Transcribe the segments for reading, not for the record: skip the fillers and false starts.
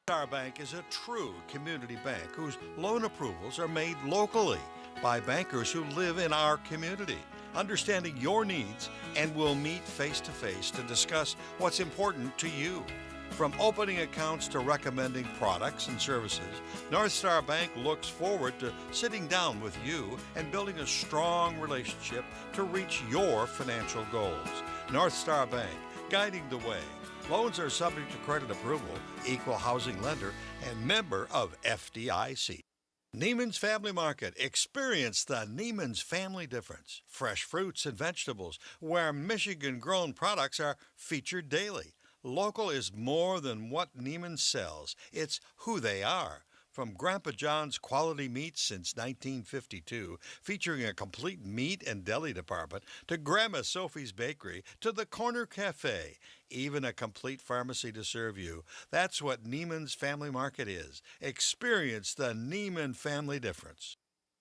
Our bank is a true community bank whose loan approvals are made locally by bankers who live in our community, understanding your needs, and will meet face to face to discuss what's important to you. From opening accounts to recommending products and services, North Star Bank looks forward to sitting down with you and building a strong relationship to reach your financial goals. North Star Bank, guiding the way. Loans are subject to credit approval, equal housing lender, and member of FDIC. Neiman's Family Market. Experience the Neiman's family difference. Fresh fruits and vegetables, where Michigan-grown products are featured daily. Local is more than what Neiman sells. It's who they are. From Grandpa John's quality meats since 1952, featuring a complete meat and deli department, to Grandma Sophie's Bakery, to the Corner Cafe, even a complete pharmacy to serve you. That's what Neiman's Family Market is. Experience the Neiman family difference.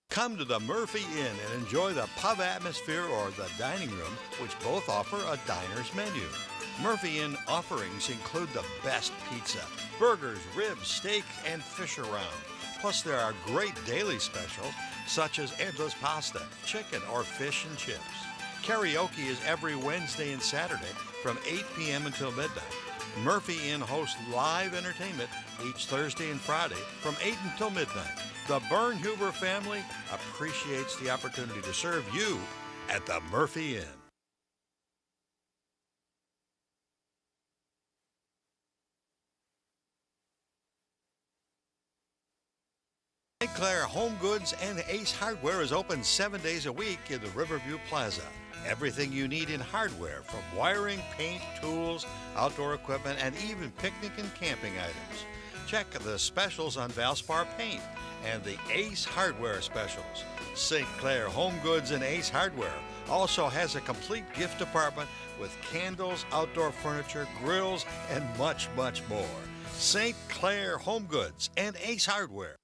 Come to the Murphy Inn and enjoy the pub atmosphere or the dining room, which both offer a diner's menu. Murphy Inn offerings include the best pizza, burgers, ribs, steak, and fish around. Plus, there are great daily specials such as endless pasta, chicken, or fish and chips. Karaoke is every Wednesday and Saturday from 8 p.m. until midnight. Murphy Inn hosts live entertainment each Thursday and Friday from 8 until midnight. The Bernhuber family appreciates the opportunity to serve you at the Murphy Inn. St. Clair Home Goods and Ace Hardware is open 7 days a week in the Riverview Plaza. Everything you need in hardware, from wiring, paint, tools, outdoor equipment, and even picnic and camping items. Check the specials on Valspar Paint and the Ace Hardware specials. St. Clair Home Goods and Ace Hardware also has a complete gift department with candles, outdoor furniture, grills, and much, much more. St. Clair Home Goods and Ace Hardware.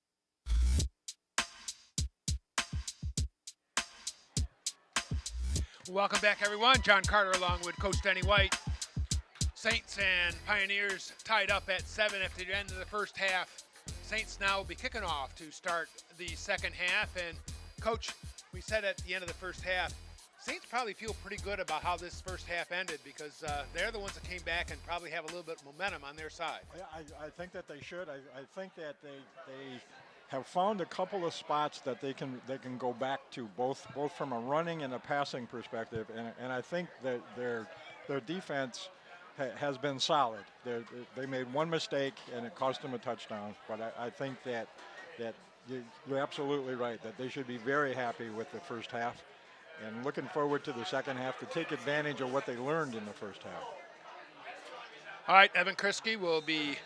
Welcome back, everyone. John Carter along with Coach Denny White. Saints and Pioneers tied up at 7 after the end of the first half. Saints now will be kicking off to start the second half. And, Coach, we said at the end of the first half, Saints probably feel pretty good about how this first half ended because they're the ones that came back and probably have a little bit of momentum on their side. Yeah, I think that they should. I think that they have found a couple of spots that they can go back to, both from a running and a passing perspective, and I think that their defense has been solid. They made one mistake and it cost them a touchdown, but I think that you're absolutely right that they should be very happy with the first half and looking forward to the second half to take advantage of what they learned in the first half. All right, Evan Krisky will be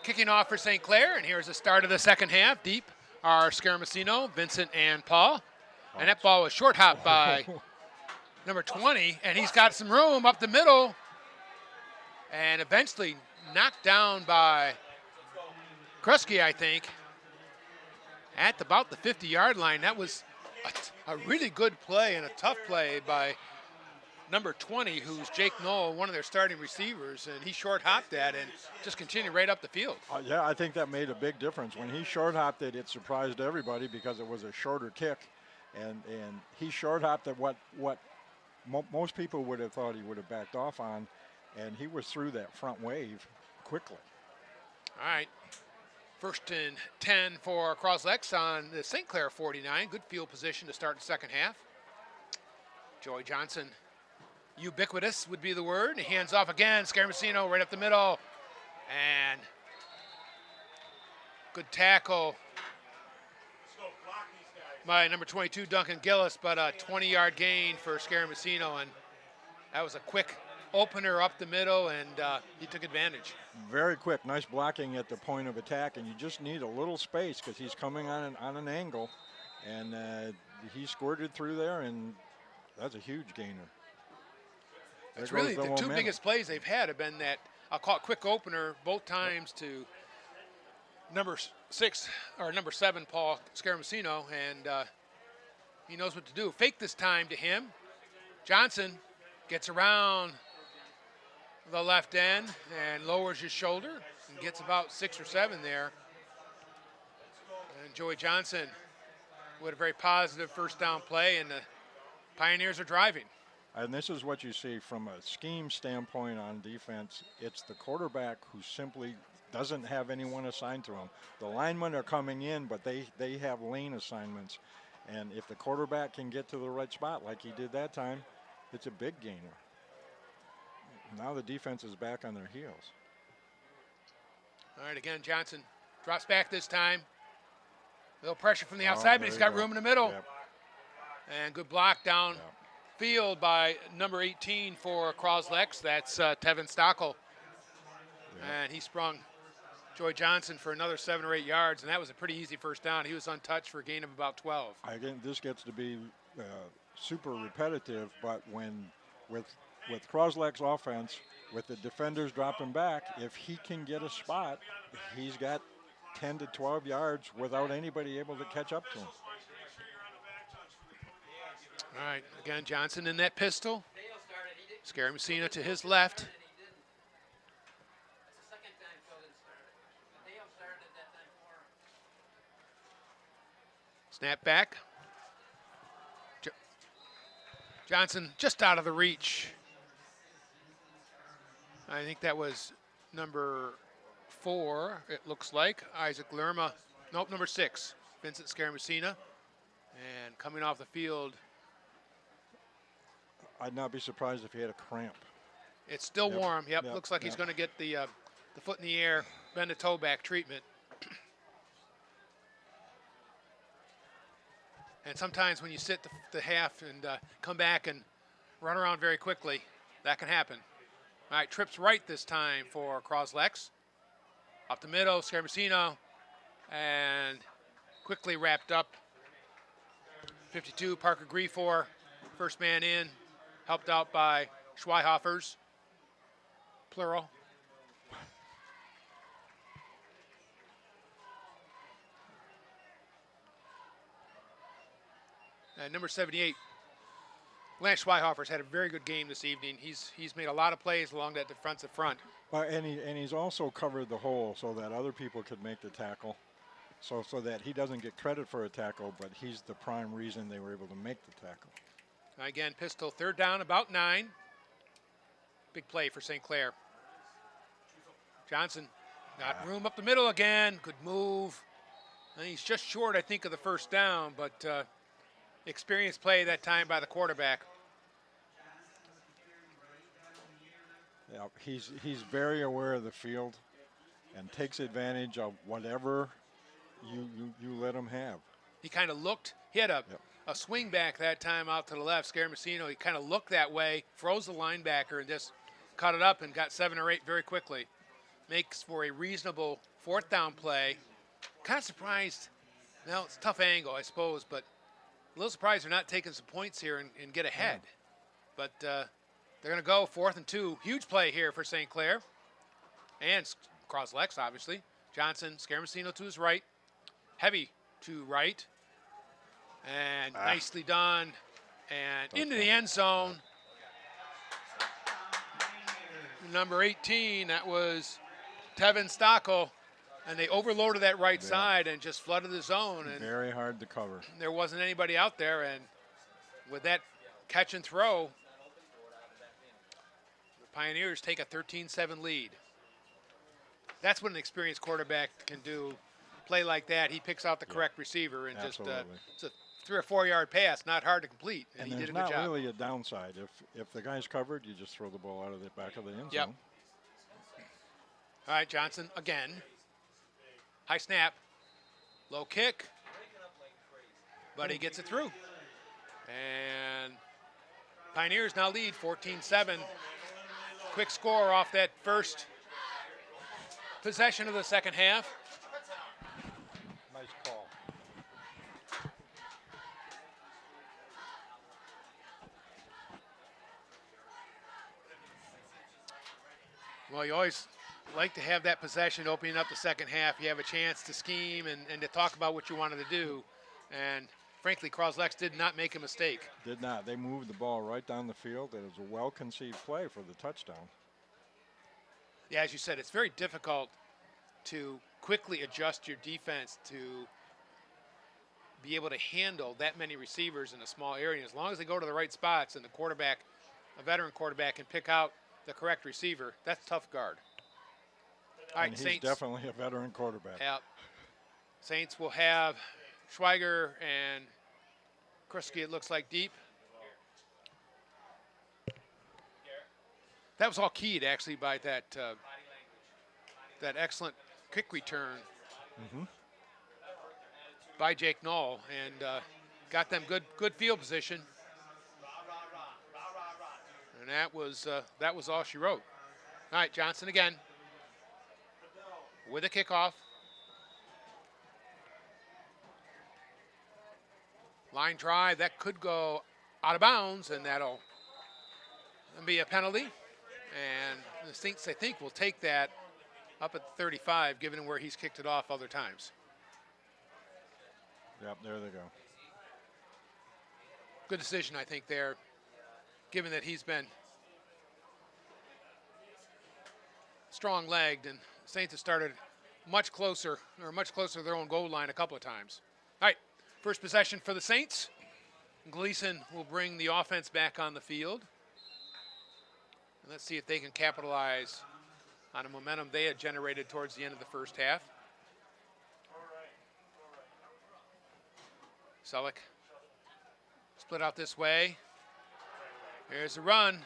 kicking off for St. Clair, and here's the start of the second half. Deep are Scaramucino, Vincent, and Paul. And that ball was short hopped by number 20, and he's got some room up the middle, and eventually knocked down by Krusky, I think, at about the 50-yard line. That was a really good play and a tough play by number 20, who's Jake Knoll, one of their starting receivers, and he short-hopped that and just continued right up the field. Yeah, I think that made a big difference. When he short-hopped it, it surprised everybody because it was a shorter kick, and he short-hopped at what most people would have thought he would have backed off on, and he was through that front wave quickly. All right. First and 10 for Cros Lex on the St. Clair 49. Good field position to start the second half. Joey Johnson, ubiquitous would be the word. He hands off again. Scaramucino right up the middle. And good tackle by number 22, Duncan Gillis, but a 20-yard gain for Scaramucino. And that was a quick opener up the middle, and he took advantage. Very quick, nice blocking at the point of attack, and you just need a little space because he's coming on an angle, and he squirted through there, and that's a huge gainer. It's really the two biggest plays they've had have been that, I'll call it quick opener, both times to number 6 or number 7, Paul Scaramucino, and he knows what to do. Fake this time to him. Johnson gets around the left end and lowers his shoulder and gets about 6 or 7 there. And Joey Johnson with a very positive first down play, and the Pioneers are driving. And this is what you see from a scheme standpoint on defense. It's the quarterback who simply doesn't have anyone assigned to him. The linemen are coming in, but they have lane assignments. And if the quarterback can get to the right spot like he did that time, it's a big gainer. Now the defense is back on their heels. All right, again, Johnson drops back this time. A little pressure from the outside, but he's got room in the middle. Yep. And good block down field by number 18 for Cros Lex. That's Tevin Stockel. Yep. And he sprung Joey Johnson for another 7 or 8 yards, and that was a pretty easy first down. He was untouched for a gain of about 12. Again, this gets to be super repetitive, but when with Cros Lex offense, with the defenders dropping back, if he can get a spot, he's got 10 to 12 yards without anybody able to catch up to him. All right, again, Johnson in that pistol. Scary Messina to his left. Snap back. Johnson just out of the reach. I think that was number 4, it looks like. Isaac Lerma. Nope, number 6. Vincent Scaramucina. And coming off the field. I'd not be surprised if he had a cramp. It's still warm. Yep. Looks like he's going to get the foot in the air, bend the toe back treatment. And sometimes when you sit the half and come back and run around very quickly, that can happen. All right, trips right this time for Cros Lex. Up the middle, Scaramucino, and quickly wrapped up. 52, Parker Griefor, first man in, helped out by Schweihofers, plural. And number 78, Lance Schweihofers had a very good game this evening. He's made a lot of plays along that defensive front. And he's also covered the hole so that other people could make the tackle. So that he doesn't get credit for a tackle, but he's the prime reason they were able to make the tackle. Again, pistol, third down, about 9. Big play for St. Clair. Johnson got room up the middle again. Good move. And he's just short, I think, of the first down, but experienced play that time by the quarterback. Yeah, he's very aware of the field and takes advantage of whatever you let him have. He kind of looked. He had a swing back that time out to the left. Scaramucino, he kind of looked that way, froze the linebacker, and just cut it up and got 7 or 8 very quickly. Makes for a reasonable fourth down play. Kind of surprised. Well, it's a tough angle, I suppose, but a little surprised they're not taking some points here and get ahead. But they're going to go 4th and 2. Huge play here for St. Clair. And Cros Lex, obviously. Johnson, Scaramucino to his right. Heavy to right. And nicely done. And into the end zone. Number 18, that was Tevin Stockel. And they overloaded that right side and just flooded the zone. And very hard to cover. There wasn't anybody out there. And with that catch and throw, the Pioneers take a 13-7 lead. That's what an experienced quarterback can do. Play like that, he picks out the correct receiver and just it's a 3 or 4 yard pass, not hard to complete, and he did a good job. There's not really a downside. If the guy's covered, you just throw the ball out of the back of the end zone. All right, Johnson again. High snap, low kick, but he gets it through. And Pioneers now lead 14-7. Quick score off that first possession of the second half. Nice call. Well, you always like to have that possession opening up the second half. You have a chance to scheme and to talk about what you wanted to do. And frankly, Cros Lex did not make a mistake. Did not. They moved the ball right down the field. It was a well-conceived play for the touchdown. Yeah, as you said, it's very difficult to quickly adjust your defense to be able to handle that many receivers in a small area. As long as they go to the right spots and the quarterback, a veteran quarterback, can pick out the correct receiver, that's tough guard. All right, and he's Saints. Definitely a veteran quarterback. Yep. Saints will have Schweiger and Krusky, it looks like, deep. That was all keyed, actually, by that that excellent kick return by Jake Knoll, and got them good field position. And that was all she wrote. All right, Johnson again with a kickoff. Line drive, that could go out of bounds, and that'll be a penalty. And the Saints, I think, will take that up at 35, given where he's kicked it off other times. Yep, there they go. Good decision, I think, there, given that he's been strong-legged, and Saints have started much closer to their own goal line a couple of times. All right, first possession for the Saints. Gleason will bring the offense back on the field. And let's see if they can capitalize on the momentum they had generated towards the end of the first half. Selleck split out this way. Here's the run.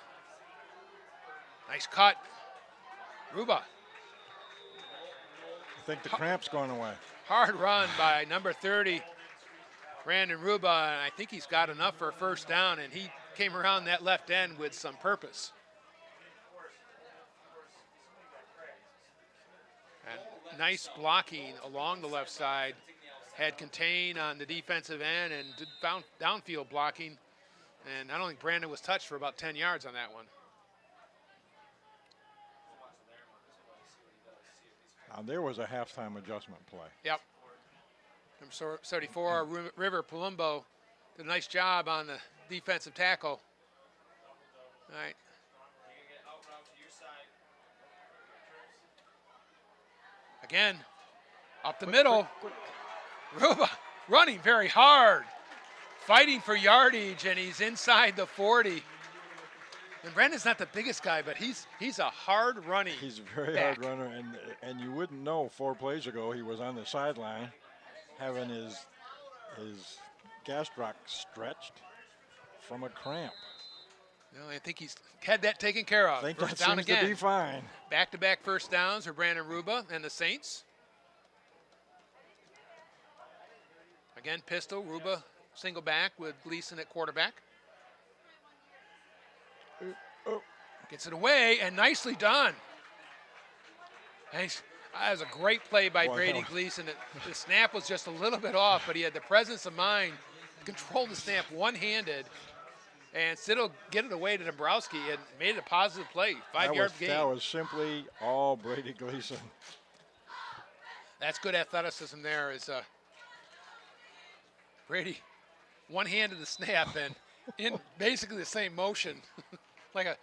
Nice cut. Ruba. I think the cramp's going away. Hard run by number 30, Brandon Ruba, and I think he's got enough for a first down, and he came around that left end with some purpose. And nice blocking along the left side. Had contained on the defensive end and did downfield blocking. And I don't think Brandon was touched for about 10 yards on that one. There was a halftime adjustment play. Yep. Number 34, River Palumbo, did a nice job on the defensive tackle. All right. Again, up the middle. Ruba running very hard, fighting for yardage, and he's inside the 40. And Brandon's not the biggest guy, but he's a hard running. He's a very hard runner, and you wouldn't know 4 plays ago he was on the sideline having his gastroc stretched from a cramp. No, I think he's had that taken care of. I think First that down seems again. to be fine. Back-to-back first downs for Brandon Ruba and the Saints. Again, pistol, Ruba single back with Gleason at quarterback. Gets it away, and nicely done. Nice. That was a great play by Brady Gleason. The snap was just a little bit off, but he had the presence of mind to control the snap one-handed and still get it away to Dombrowski and made it a positive play, 5-yard gain. That was simply all Brady Gleason. That's good athleticism there. Is Brady one-handed the snap and in basically the same motion, like a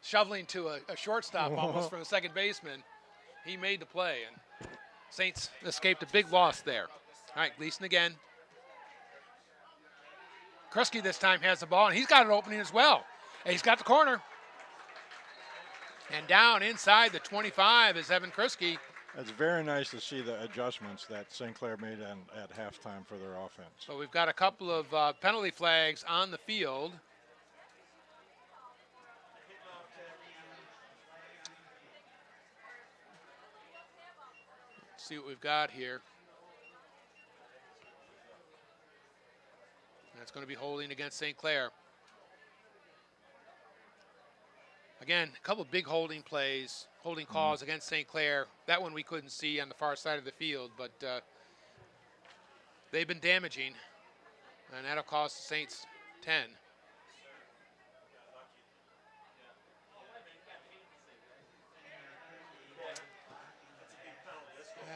shoveling to a shortstop almost from a second baseman. He made the play, and Saints escaped a big loss there. All right, Gleason again. Krusky this time has the ball, and he's got an opening as well. And he's got the corner. And down inside the 25 is Evan Krusky. It's very nice to see the adjustments that St. Clair made at halftime for their offense. So we've got a couple of penalty flags on the field. Let's see what we've got here. That's going to be holding against St. Clair. Again, a couple of big holding plays, holding calls against St. Clair. That one we couldn't see on the far side of the field, but they've been damaging, and that'll cost the Saints 10.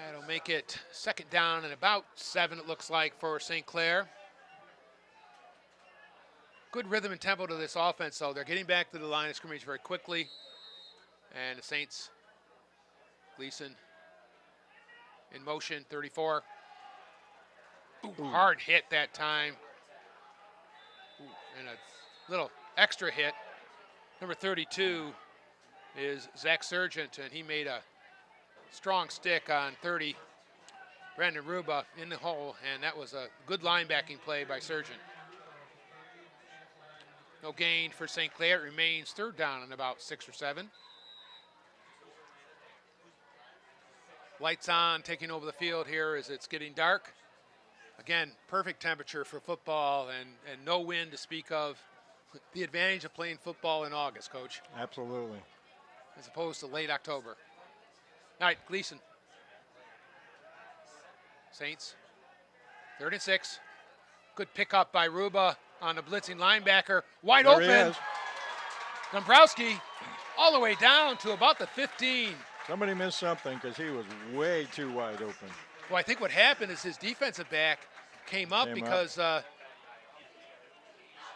That'll make it second down and about 7, it looks like, for St. Clair. Good rhythm and tempo to this offense, though. They're getting back to the line of scrimmage very quickly, and the Saints Gleason in motion, 34. Ooh, hard hit that time. Ooh, and a little extra hit. Number 32 is Zach Sargent, and he made a strong stick on 30. Brandon Ruba in the hole, and that was a good linebacking play by Sargent. No gain for St. Clair. It remains third down and about 6 or 7. Lights on, taking over the field here as it's getting dark. Again, perfect temperature for football and no wind to speak of. The advantage of playing football in August, Coach. Absolutely. As opposed to late October. All right, Gleason. Saints, 3rd and 6. Good pickup by Ruba on the blitzing linebacker. Wide open. Dombrowski all the way down to about the 15. Somebody missed something because he was way too wide open. Well, I think what happened is his defensive back came up because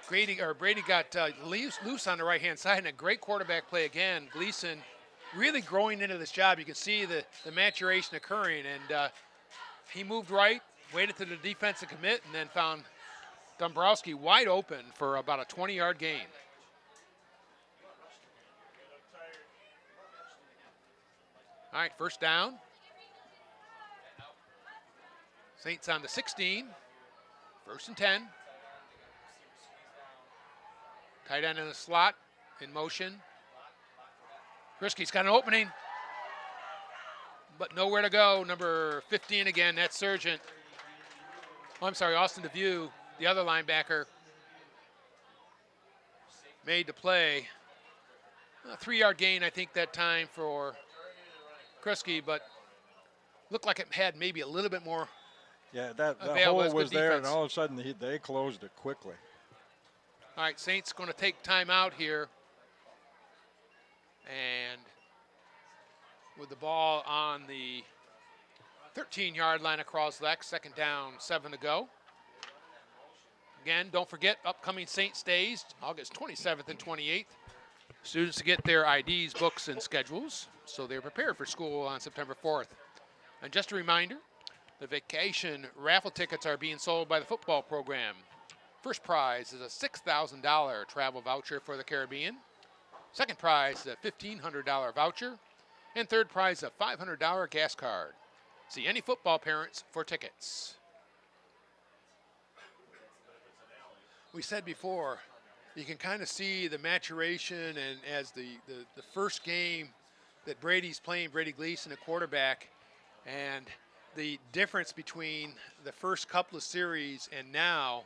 Brady got loose on the right-hand side, and a great quarterback play again. Gleason really growing into this job. You can see the maturation occurring, and he moved right, waited to the defense to commit, and then found Dombrowski wide open for about a 20-yard gain. All right, first down. Saints on the 16. 1st and 10. Tight end in the slot, in motion. Kriski's got an opening, but nowhere to go. Number 15 again, that's Sargent. Oh, I'm sorry, Austin DeVue, the other linebacker, made the play. A 3-yard gain, I think, that time for Kriski, but looked like it had maybe a little bit more. Yeah, that hole was there, defense. and all of a sudden they closed it quickly. All right, Saints going to take time out here. And with the ball on the 13-yard line of Cros Lex, 2nd down, 7 to go. Again, don't forget, upcoming Saints Days, August 27th and 28th. Students to get their IDs, books, and schedules, so they're prepared for school on September 4th. And just a reminder, the vacation raffle tickets are being sold by the football program. First prize is a $6,000 travel voucher for the Caribbean. Second prize is a $1,500 voucher. And third prize, a $500 gas card. See any football parents for tickets. We said before, you can kind of see the maturation, and as the first game that Brady's playing, Brady Gleason, a quarterback, and the difference between the first couple of series and now,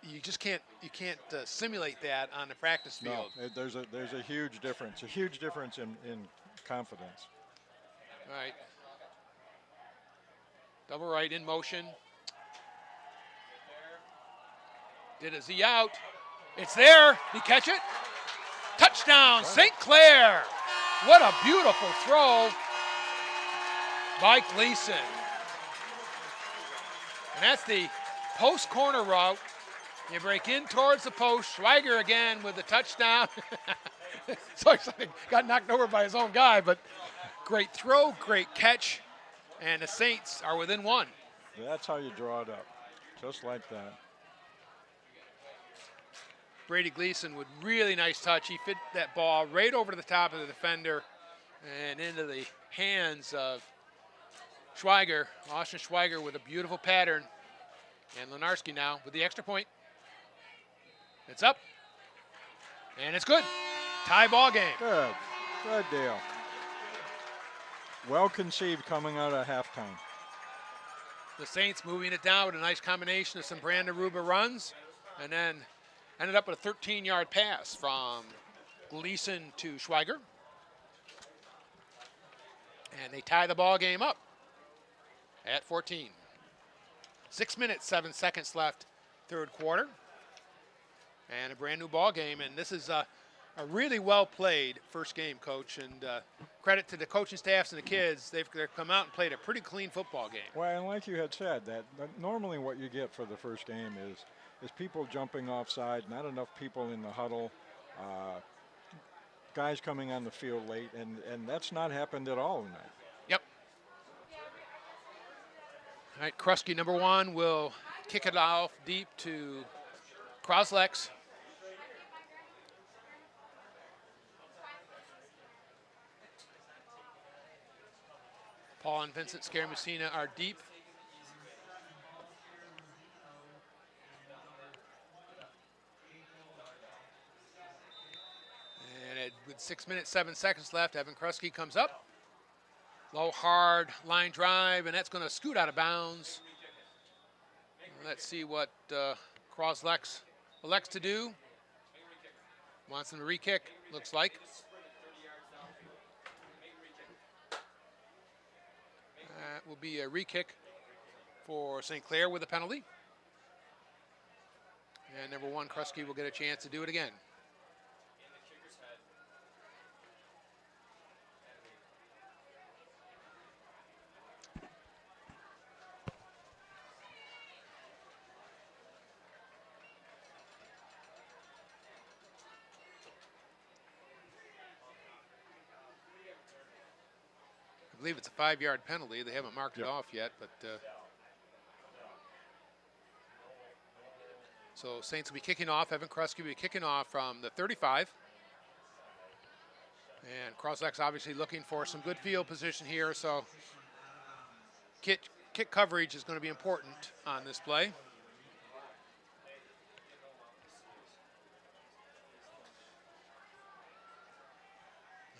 you can't simulate that on the practice field. No, there's a huge difference in confidence. All right. Double right in motion. Did a Z out. It's there. Did he catch it? Touchdown, St. Clair. What a beautiful throw by Gleason. And that's the post corner route. You break in towards the post. Schweiger again with the touchdown. So excited. Got knocked over by his own guy, but great throw, great catch. And the Saints are within 1. That's how you draw it up, just like that. Brady Gleason with really nice touch. He fit that ball right over to the top of the defender and into the hands of Schweiger. Austin Schweiger with a beautiful pattern. And Lenarski now with the extra point. It's up. And it's good. Tie ball game. Good deal. Well conceived coming out of halftime. The Saints moving it down with a nice combination of some Brandon Ruba runs, and then ended up with a 13-yard pass from Gleason to Schweiger. And they tie the ball game up at 14. 6 minutes, 7 seconds left, third quarter. And a brand new ball game, and this is a really well played first game, Coach, and credit to the coaching staffs and the kids. They've come out and played a pretty clean football game. Well, and like you had said, that normally what you get for the first game is people jumping offside, not enough people in the huddle, guys coming on the field late, and that's not happened at all tonight. Yep. All right, Krusky, number 1, will kick it off deep to Cros Lex. Paul and Vincent Scaramucina are deep. And with 6 minutes, 7 seconds left, Evan Krusky comes up. Low, hard line drive, and that's going to scoot out of bounds. Let's see what Cros Lex elects to do. Wants him to re-kick, looks like. That will be a re-kick for St. Clair with a penalty. And number 1, Krusky will get a chance to do it again. I believe it's a 5-yard penalty. They haven't marked it off yet, but so Saints will be kicking off. Evan Krusky will be kicking off from the 35. And Cros Lex obviously looking for some good field position here, so kick coverage is going to be important on this play.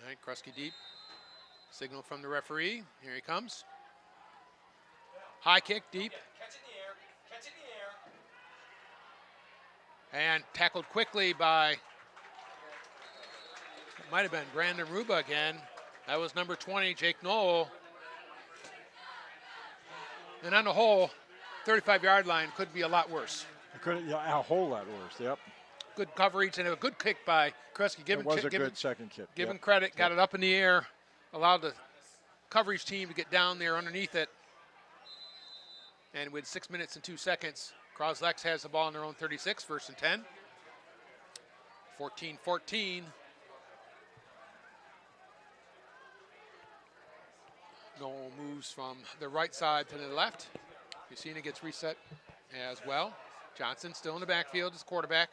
All right, Krusky deep. Signal from the referee. Here he comes. High kick, deep. Catch it in the air. Catch it in the air. And tackled quickly by, it might have been Brandon Ruba again. That was number 20, Jake Knoll. And on the whole, 35-yard line could be a lot worse. It could, yeah, a whole lot worse. Yep. Good coverage and a good kick by Krusky. It was a good second kick. Given credit, got it up in the air. Allowed the coverage team to get down there underneath it. And with 6 minutes and 2 seconds, Cros Lex has the ball on their own 36, 1st and 10. 14-14. Noel moves from the right side to the left. Mucina gets reset as well. Johnson still in the backfield as quarterback.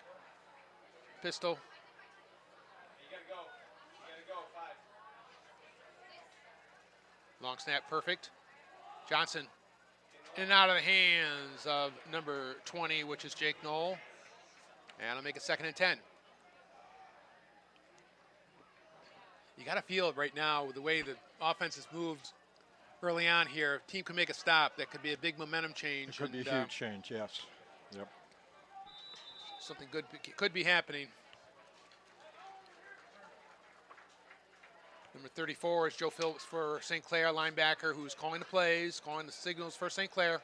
Pistol. Long snap, perfect. Johnson in and out of the hands of number 20, which is Jake Knoll. And I'll make it 2nd and 10. You got to feel it right now with the way the offense has moved early on here. Team can make a stop. That could be a big momentum change. It could be a huge change, yes. Yep. Something good could be happening. Number 34 is Joe Phillips for St. Clair, linebacker, who's calling the plays, calling the signals for St. Clair.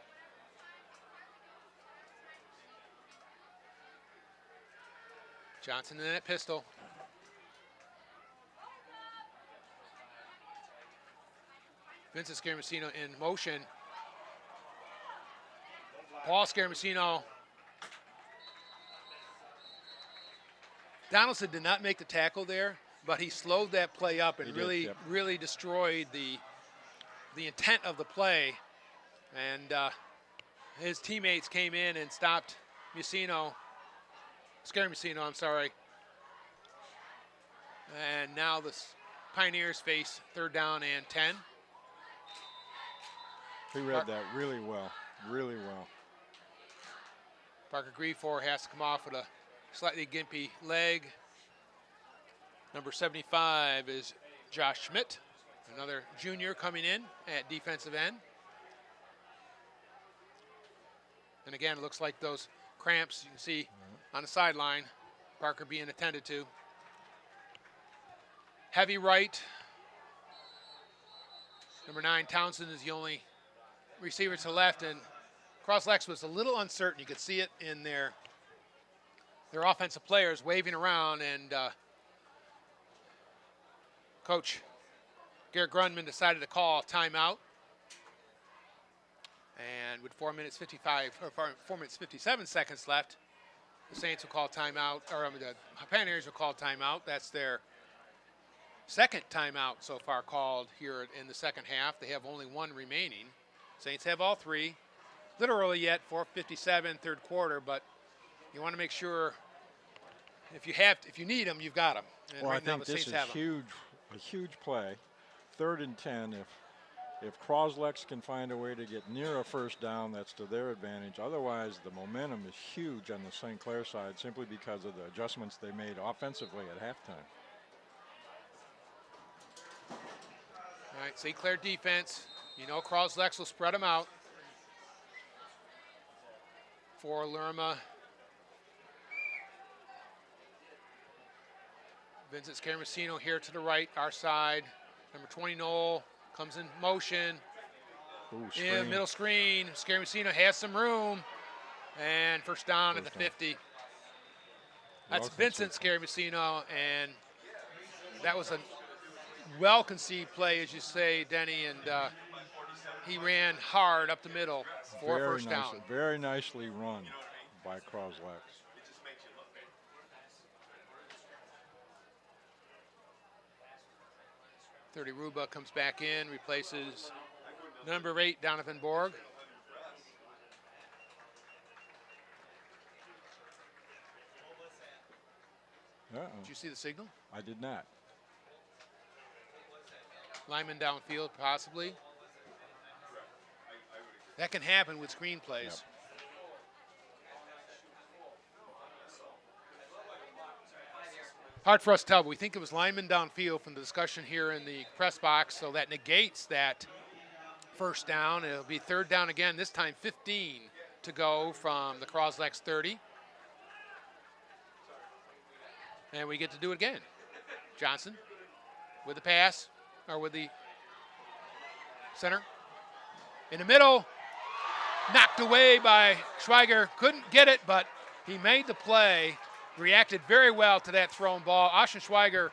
Johnson in that pistol. Vincent Scaramucino in motion. Paul Scaramucino. Donaldson did not make the tackle there, but he slowed that play up and really destroyed the intent of the play. And his teammates came in and stopped Scaramucino, I'm sorry. And now the Pioneers face 3rd down and 10. He read that really well, really well. Parker Griefor has to come off with a slightly gimpy leg. Number 75 is Josh Schmidt, another junior coming in at defensive end. And again, it looks like those cramps you can see on the sideline, Parker being attended to. Heavy right. Number 9, Townsend, is the only receiver to the left, and Cros Lex was a little uncertain. You could see it in their offensive players waving around, and Coach Garrett Grundman decided to call timeout. And with 4 minutes 57 seconds left, the Saints will call timeout, or the Pioneers will call timeout. That's their second timeout so far called here in the second half. They have only one remaining. Saints have all three. Literally yet 4:57 third quarter, but you want to make sure if you need them, you've got them. And Well, right I now think the this Saints have is them. a huge play. 3rd and 10. If Cros Lex can find a way to get near a first down, that's to their advantage. Otherwise, the momentum is huge on the St. Clair side simply because of the adjustments they made offensively at halftime. All right, St. Clair defense. You know Cros Lex will spread them out. For Lerma. Vincent Scaramacino here to the right, our side. Number 20, Noel, comes in motion. Ooh, Yeah, middle screen. Scaramacino has some room. And first down at the 50. That's Vincent Scaramacino, and that was a well-conceived play, as you say, Denny, and he ran hard up the middle for a first down. Very nicely run by Cros Lex. Thirty Ruba comes back in, replaces number 8, Donovan Borg. Did you see the signal? I did not. Lineman downfield, possibly. That can happen with screenplays. Yep. Hard for us to tell, but we think it was lineman downfield from the discussion here in the press box, so that negates that first down. It'll be 3rd down again, this time 15 to go from the Cros Lex 30. And we get to do it again. Johnson with the pass, or with the center. In the middle, knocked away by Schweiger. Couldn't get it, but he made the play. Reacted very well to that thrown ball. Austin Schweiger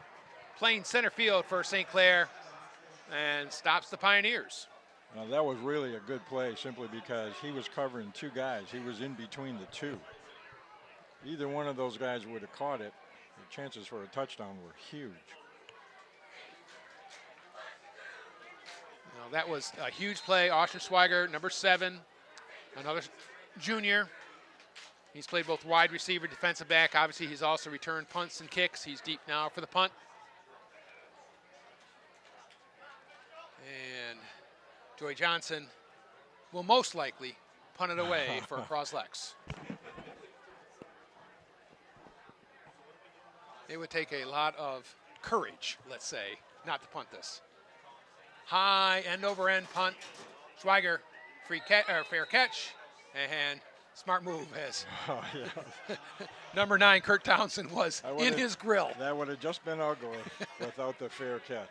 playing center field for St. Clair and stops the Pioneers. Now that was really a good play simply because he was covering 2 guys. He was in between the 2. Either one of those guys would have caught it. The chances for a touchdown were huge. Now, that was a huge play. Austin Schweiger, number 7, another junior. He's played both wide receiver, defensive back. Obviously, he's also returned punts and kicks. He's deep now for the punt. And Joey Johnson will most likely punt it away for Cros Lex. It would take a lot of courage, let's say, not to punt this. High end over end punt. Schweiger, fair catch, and smart move as number 9, Kurt Townsend, was in his grill. That would have just been ugly without the fair catch.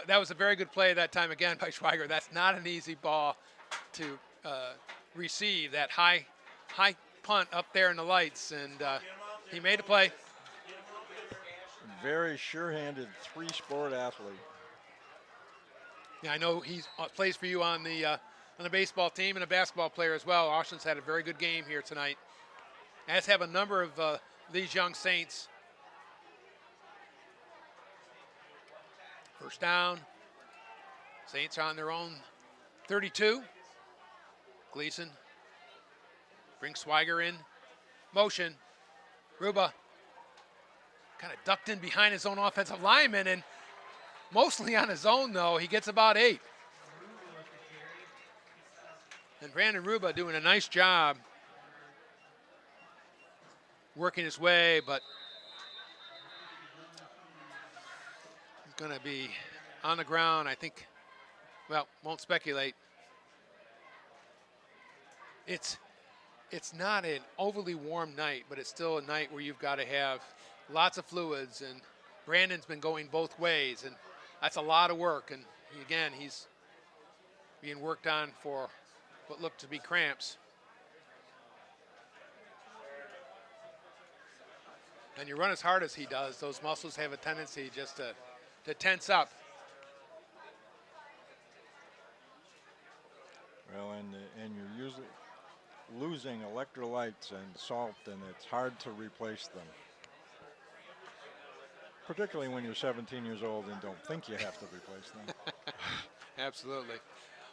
That was a very good play that time again by Schweiger. That's not an easy ball to receive. That high punt up there in the lights, and he made a play. Very sure-handed 3-sport athlete. Yeah, I know he plays for you on the baseball team and a basketball player as well. Austin's had a very good game here tonight, as have a number of these young Saints. First down. Saints are on their own 32. Gleason brings Schweiger in motion. Ruba kind of ducked in behind his own offensive lineman, and mostly on his own, though. He gets about 8. And Brandon Ruba doing a nice job working his way, but he's going to be on the ground, I think. Well, won't speculate. It's not an overly warm night, but it's still a night where you've got to have lots of fluids, and Brandon's been going both ways, and that's a lot of work. And again, he's being worked on for what looked to be cramps. And you run as hard as he does, those muscles have a tendency just to tense up. Well, and you're usually losing electrolytes and salt, and it's hard to replace them. particularly when you're 17 years old and don't think you have to replace them. Absolutely.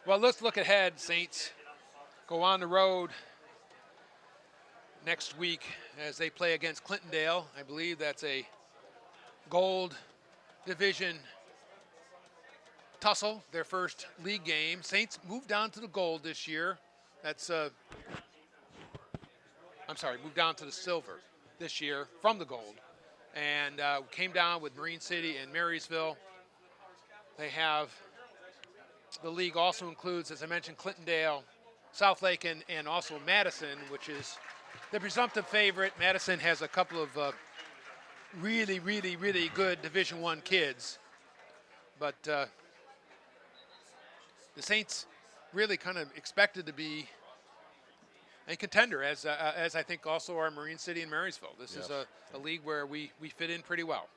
Well, let's look ahead. Saints go on the road next week as they play against Clintondale. I believe that's a gold division tussle, their first league game. Saints moved down to the gold this year. That's, I'm sorry, moved down to the silver this year from the gold. And came down with Marine City and Marysville. They have, the league also includes, as I mentioned, Clintondale, Southlake, and also Madison, which is the presumptive favorite. Madison has a couple of really, really, really good Division I kids. But the Saints really kind of expected to be a contender, as I think also are Marine City and Marysville. This is a league where we fit in pretty well.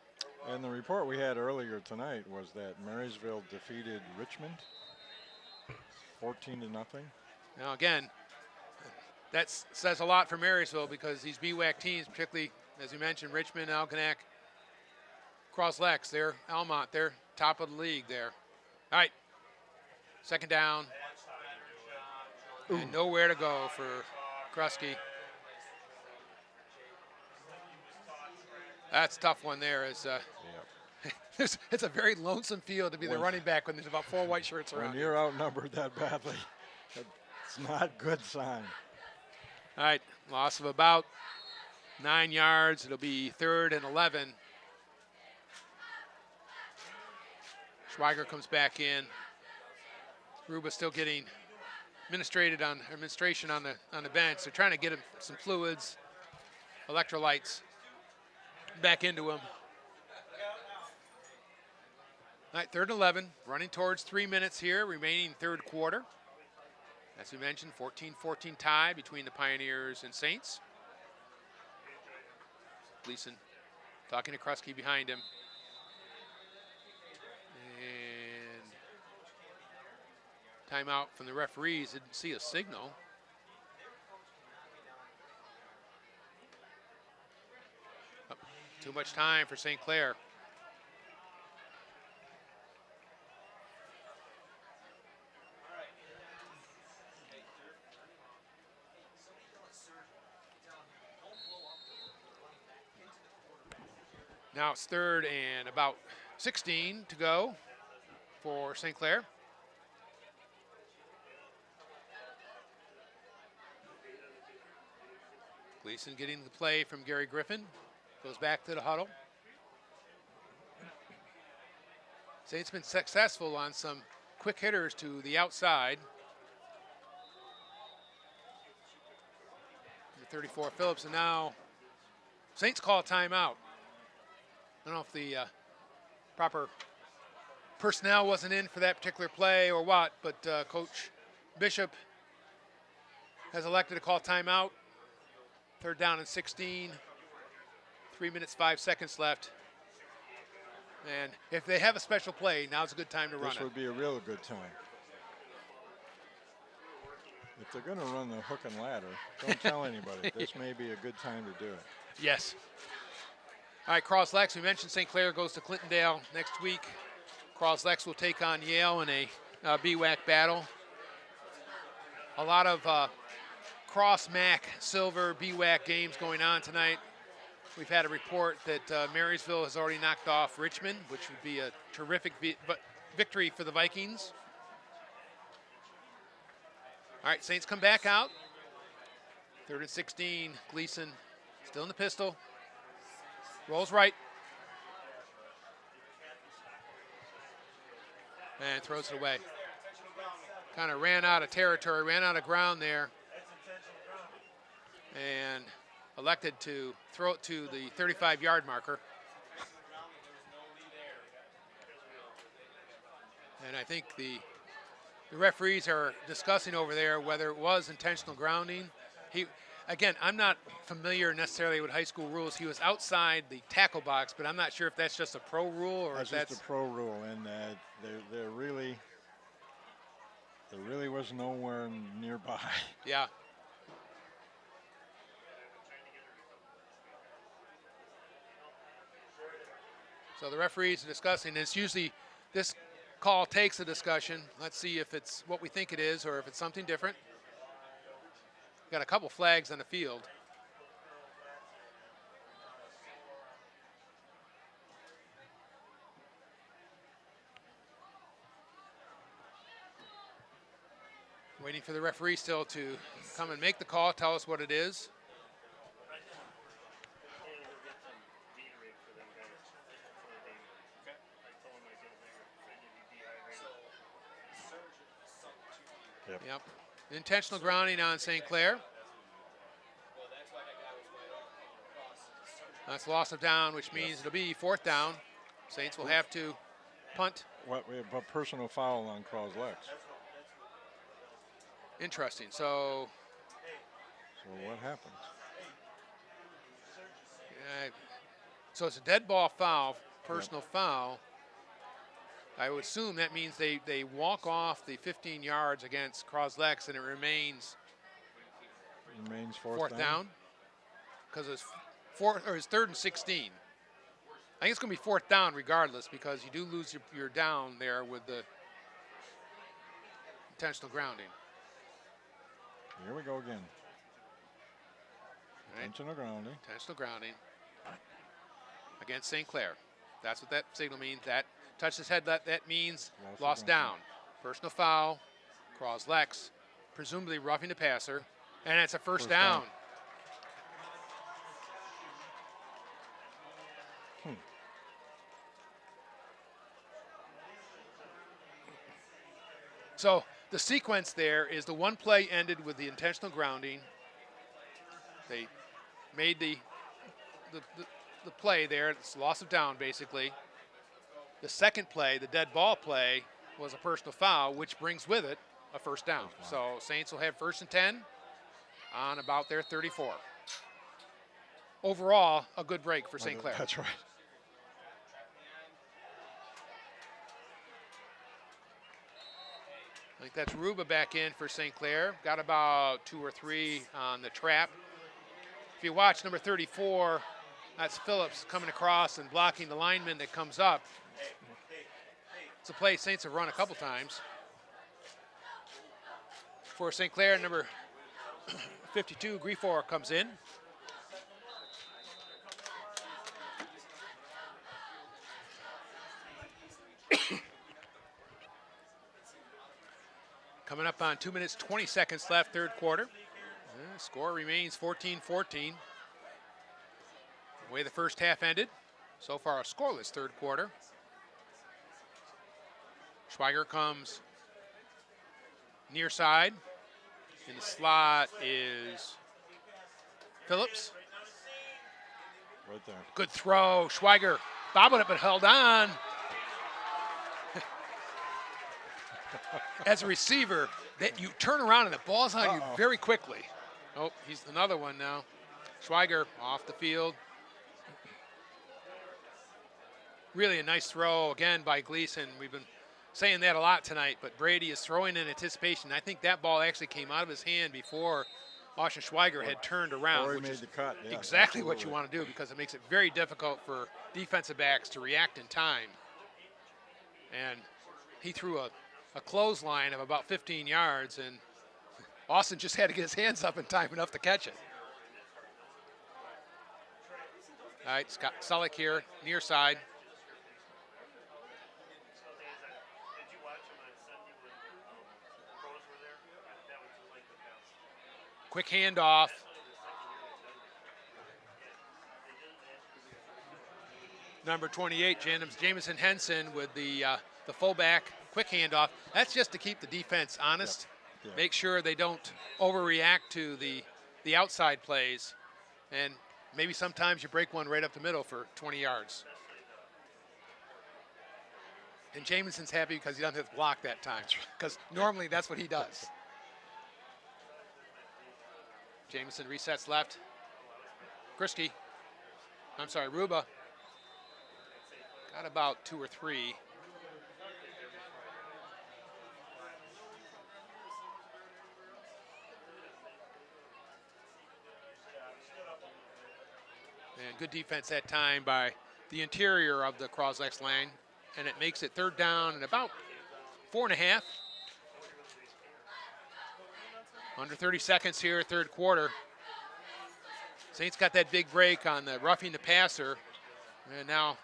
And the report we had earlier tonight was that Marysville defeated Richmond 14-0. Now again, that says a lot for Marysville because these BWAC teams, particularly as you mentioned, Richmond, Algonac, Cros Lex, they're Almont, they're top of the league there. All right, second down. And nowhere to go for Krusky. That's a tough one there. It's a very lonesome field to be the running back when there's about 4 white shirts around. When you're outnumbered that badly, it's not a good sign. All right, loss of about 9 yards. It'll be 3rd and 11. Schweiger comes back in. Ruba still getting administration on the bench. They're trying to get him some fluids, electrolytes back into him. All right, 3rd and 11, running towards 3 minutes here, remaining third quarter. As we mentioned, 14-14 tie between the Pioneers and Saints. Gleason talking to Krusky behind him. And timeout from the referees. Didn't see a signal. Oh, too much time for St. Clair. Now it's 3rd and about 16 to go for St. Clair. Gleason getting the play from Gary Griffin. Goes back to the huddle. Saints been successful on some quick hitters to the outside. Number 34, Phillips, and now Saints call a timeout. I don't know if the proper personnel wasn't in for that particular play or what, but Coach Bishop has elected to call timeout. 3rd down and 16. 3 minutes, 5 seconds left. And if they have a special play, now's a good time to run it. This would be a real good time. If they're going to run the hook and ladder, don't tell anybody. This may be a good time to do it. Yes. All right, Cros Lex, we mentioned St. Clair goes to Clintondale next week. Cros Lex will take on Yale in a BWAC battle. A lot of cross-MAC silver BWAC games going on tonight. We've had a report that Marysville has already knocked off Richmond, which would be a terrific victory for the Vikings. All right, Saints come back out. 3rd and 16, Gleason still in the pistol. Rolls right. And throws it away. Kind of ran out of territory, ran out of ground there. And elected to throw it to the 35-yard marker. And I think the referees are discussing over there whether it was intentional grounding. Again, I'm not familiar necessarily with high school rules. He was outside the tackle box, but I'm not sure if that's just a pro rule or if that's just a pro rule, and there really was nowhere nearby. Yeah. So the referees are discussing. It's usually this call takes a discussion. Let's see if it's what we think it is or if it's something different. Got a couple flags on the field. Waiting for the referee still to come and make the call, tell us what it is. Yep. Intentional grounding on St. Clair. That's loss of down, which means it'll be 4th down. Saints will have to punt. We have a personal foul on Cros Lex. Interesting. So what happens? So it's a dead ball foul, personal foul. I would assume that means they walk off the 15 yards against Cros Lex, and it remains fourth down. Because it's it's 3rd and 16. I think it's going to be 4th down regardless, because you do lose your down there with the intentional grounding. Here we go again. Right. Intentional grounding. Intentional grounding against St. Clair. That's what that signal means. That touch his head, that means lost down. Personal foul, Cros Lex, presumably roughing the passer, and it's a first down. So the sequence there is the one play ended with the intentional grounding. They made the play there. It's loss of down, basically. The second play, the dead ball play, was a personal foul, which brings with it a first down. So Saints will have 1st and 10 on about their 34. Overall, a good break for St. Clair. That's right. I think that's Ruba back in for St. Clair. Got about 2 or 3 on the trap. If you watch number 34, that's Phillips coming across and blocking the lineman that comes up. It's a play Saints have run a couple times. For St. Clair, number 52, Griefor, comes in. Coming up on 2 minutes, 20 seconds left, 3rd quarter. The score remains 14-14. The way the first half ended, so far a scoreless 3rd quarter. Schweiger comes near side. In the slot is Phillips. Right there. Good throw. Schweiger bobbled it but held on. As a receiver, that you turn around and the ball's on you very quickly. Oh, he's another one now. Schweiger off the field. Really a nice throw again by Gleason. We've been saying that a lot tonight, but Brady is throwing in anticipation. I think that ball actually came out of his hand before Austin Schweiger had turned around, Or he which made is the cut. Yeah, exactly what absolutely. you want to do, because it makes it very difficult for defensive backs to react in time. And he threw a clothesline of about 15 yards, and Austin just had to get his hands up in time enough to catch it. All right, Scott Sullick here, near side. Quick handoff. Number 28, Jamison Henson with the fullback. Quick handoff. That's just to keep the defense honest. Yep. Yep. Make sure they don't overreact to the outside plays. And maybe sometimes you break one right up the middle for 20 yards. And Jamison's happy because he doesn't have to block that time, because normally that's what he does. Jamison resets left. Ruba. Got about 2 or 3. And good defense that time by the interior of the Cros Lex line, and it makes it 3rd down and about 4.5. Under 30 seconds here, 3rd quarter. Saints got that big break on the roughing the passer, and now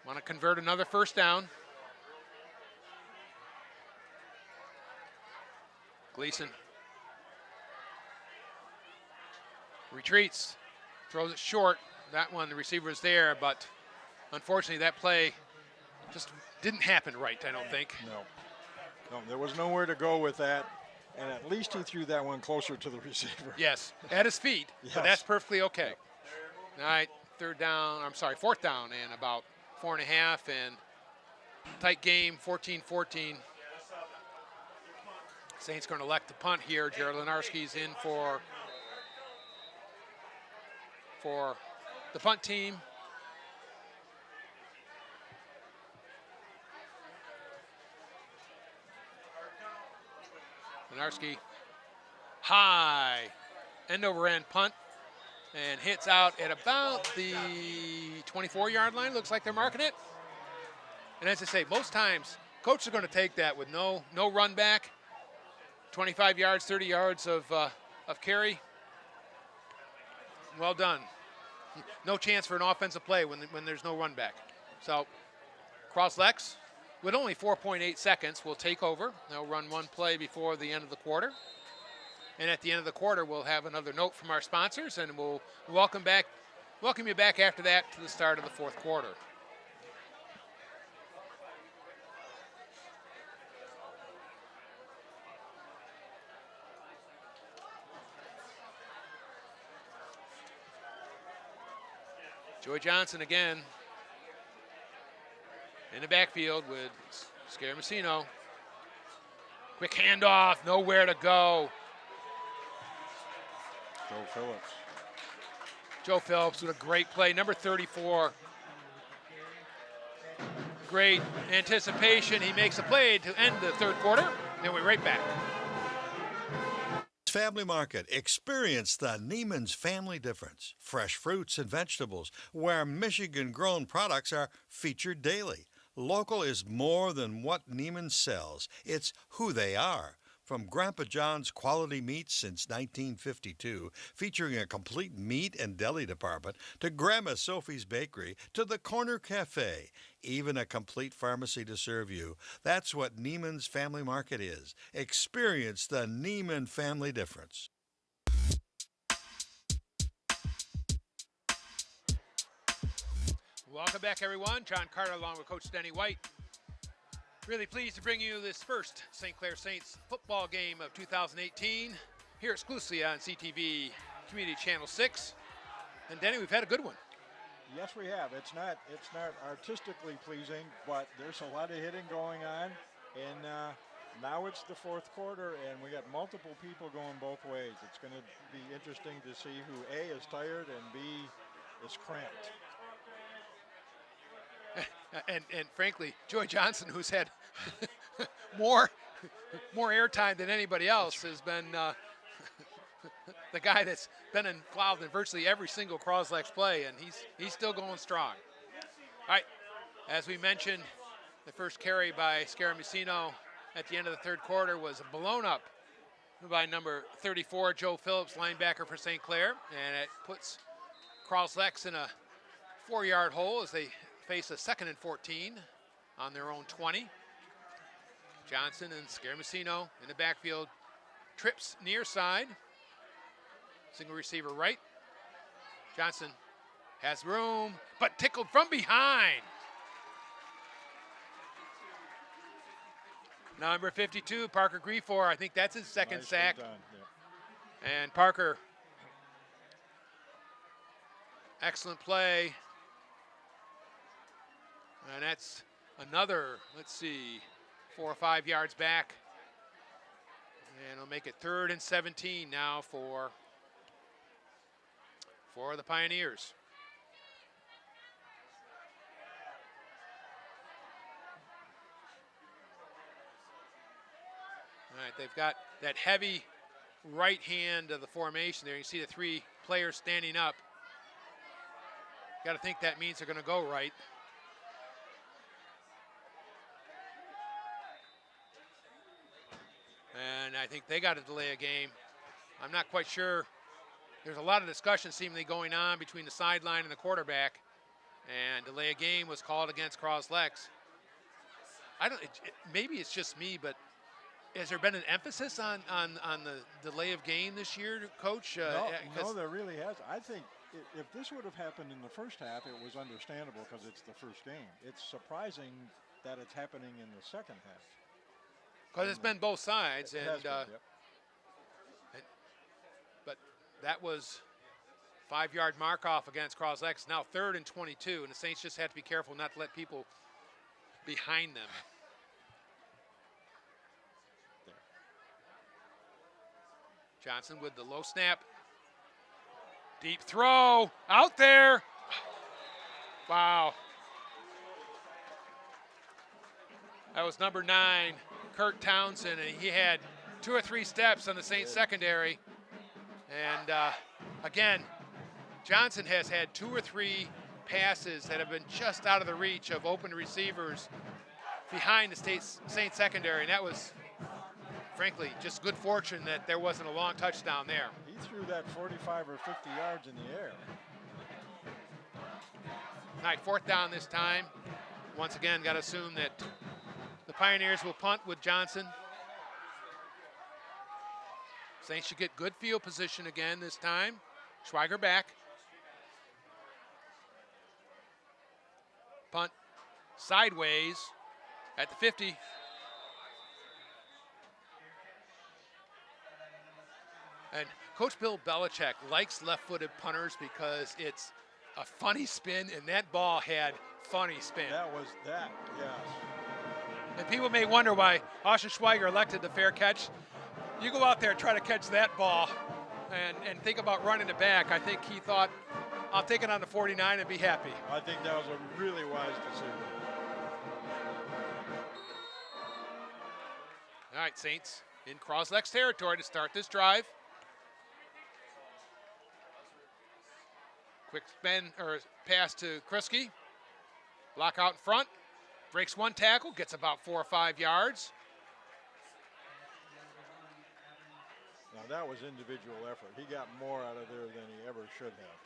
want to convert another 1st down. Gleason retreats, throws it short. That one, the receiver is there, but unfortunately that play just didn't happen right, I don't think. No, there was nowhere to go with that, and at least he threw that one closer to the receiver. Yes, at his feet, Yes. but that's perfectly okay. All right, 4th down and about 4.5, and tight game, 14-14. Saints going to elect the punt here. Jared Lenarski's in for the punt team. Lenarski, high, end over end punt, and hits out at about the 24-yard line. Looks like they're marking it. And as I say, most times, coaches are going to take that with no run back, 25 yards, 30 yards of carry. Well done. No chance for an offensive play when there's no run back. So, Cros Lex, with only 4.8 seconds, will take over. They'll run one play before the end of the quarter. And at the end of the quarter, we'll have another note from our sponsors, and we'll welcome you back after that to the start of the 4th quarter. Joey Johnson again in the backfield with Scaramucino. Quick handoff, nowhere to go. Joe Phillips with a great play, number 34. Great anticipation. He makes a play to end the 3rd quarter. Then we're right back. Family Market. Experience the Neiman's family difference. Fresh fruits and vegetables, where Michigan-grown products are featured daily. Local is more than what Neiman sells. It's who they are. From Grandpa John's quality meats since 1952, featuring a complete meat and deli department, to Grandma Sophie's Bakery, to the Corner Cafe, even a complete pharmacy to serve you. That's what Neiman's Family Market is. Experience the Neiman family difference. Welcome back, everyone. John Carter along with Coach Denny White. Really pleased to bring you this first St. Clair Saints football game of 2018 here exclusively on CTV Community Channel 6. And Denny, we've had a good one. Yes, we have. It's not artistically pleasing, but there's a lot of hitting going on, and now it's the 4th quarter, and we got multiple people going both ways. It's going to be interesting to see who A, is tired, and B, is cramped. And frankly, Joey Johnson, who's had more airtime than anybody else, has been the guy that's been involved in virtually every single Cros Lex play, and he's still going strong. All right, as we mentioned, the first carry by Scaramucino at the end of the 3rd quarter was blown up by number 34, Joe Phillips, linebacker for St. Clair, and it puts Cros Lex in a 4-yard hole as they face a 2nd and 14 on their own 20. Johnson and Scaramucino in the backfield. Trips near side. Single receiver right. Johnson has room, but tickled from behind. Number 52, Parker Griefor. I think that's his 2nd sack. Done, yeah. And Parker, excellent play. And that's another, 4 or 5 yards back. And it'll make it 3rd and 17 now for the Pioneers. All right, they've got that heavy right hand of the formation there. You see the 3 players standing up. Got to think that means they're going to go right. And I think they got to delay a game. I'm not quite sure. There's a lot of discussion seemingly going on between the sideline and the quarterback. And delay a game was called against Cros Lex. Maybe it's just me, but has there been an emphasis on the delay of game this year, Coach? No, there really has. I think if this would have happened in the first half, it was understandable because it's the first game. It's surprising that it's happening in the second half. Because it's been both sides, It and has been, yep. but that was 5-yard mark off against Cros Lex. Now 3rd and 22, and the Saints just have to be careful not to let people behind them. There. Johnson with the low snap. Deep throw, out there. Wow. That was number 9, Kurt Townsend, and he had 2 or 3 steps on the Saints secondary. And again, Johnson has had 2 or 3 passes that have been just out of the reach of open receivers behind the Saints secondary, and that was, frankly, just good fortune that there wasn't a long touchdown there. He threw that 45 or 50 yards in the air. All right, 4th down this time. Once again, got to assume that the Pioneers will punt with Johnson. Saints should get good field position again this time. Schweiger back. Punt sideways at the 50. And Coach Bill Belichick likes left-footed punters because it's a funny spin, and that ball had funny spin. That was that, yes. And people may wonder why Austin Schweiger elected the fair catch. You go out there and try to catch that ball and think about running it back. I think he thought, I'll take it on the 49 and be happy. I think that was a really wise decision. All right, Saints in Cros Lex territory to start this drive. Quick spin or pass to Krusky. Block out in front. Breaks 1 tackle, gets about 4 or 5 yards. Now that was individual effort. He got more out of there than he ever should have.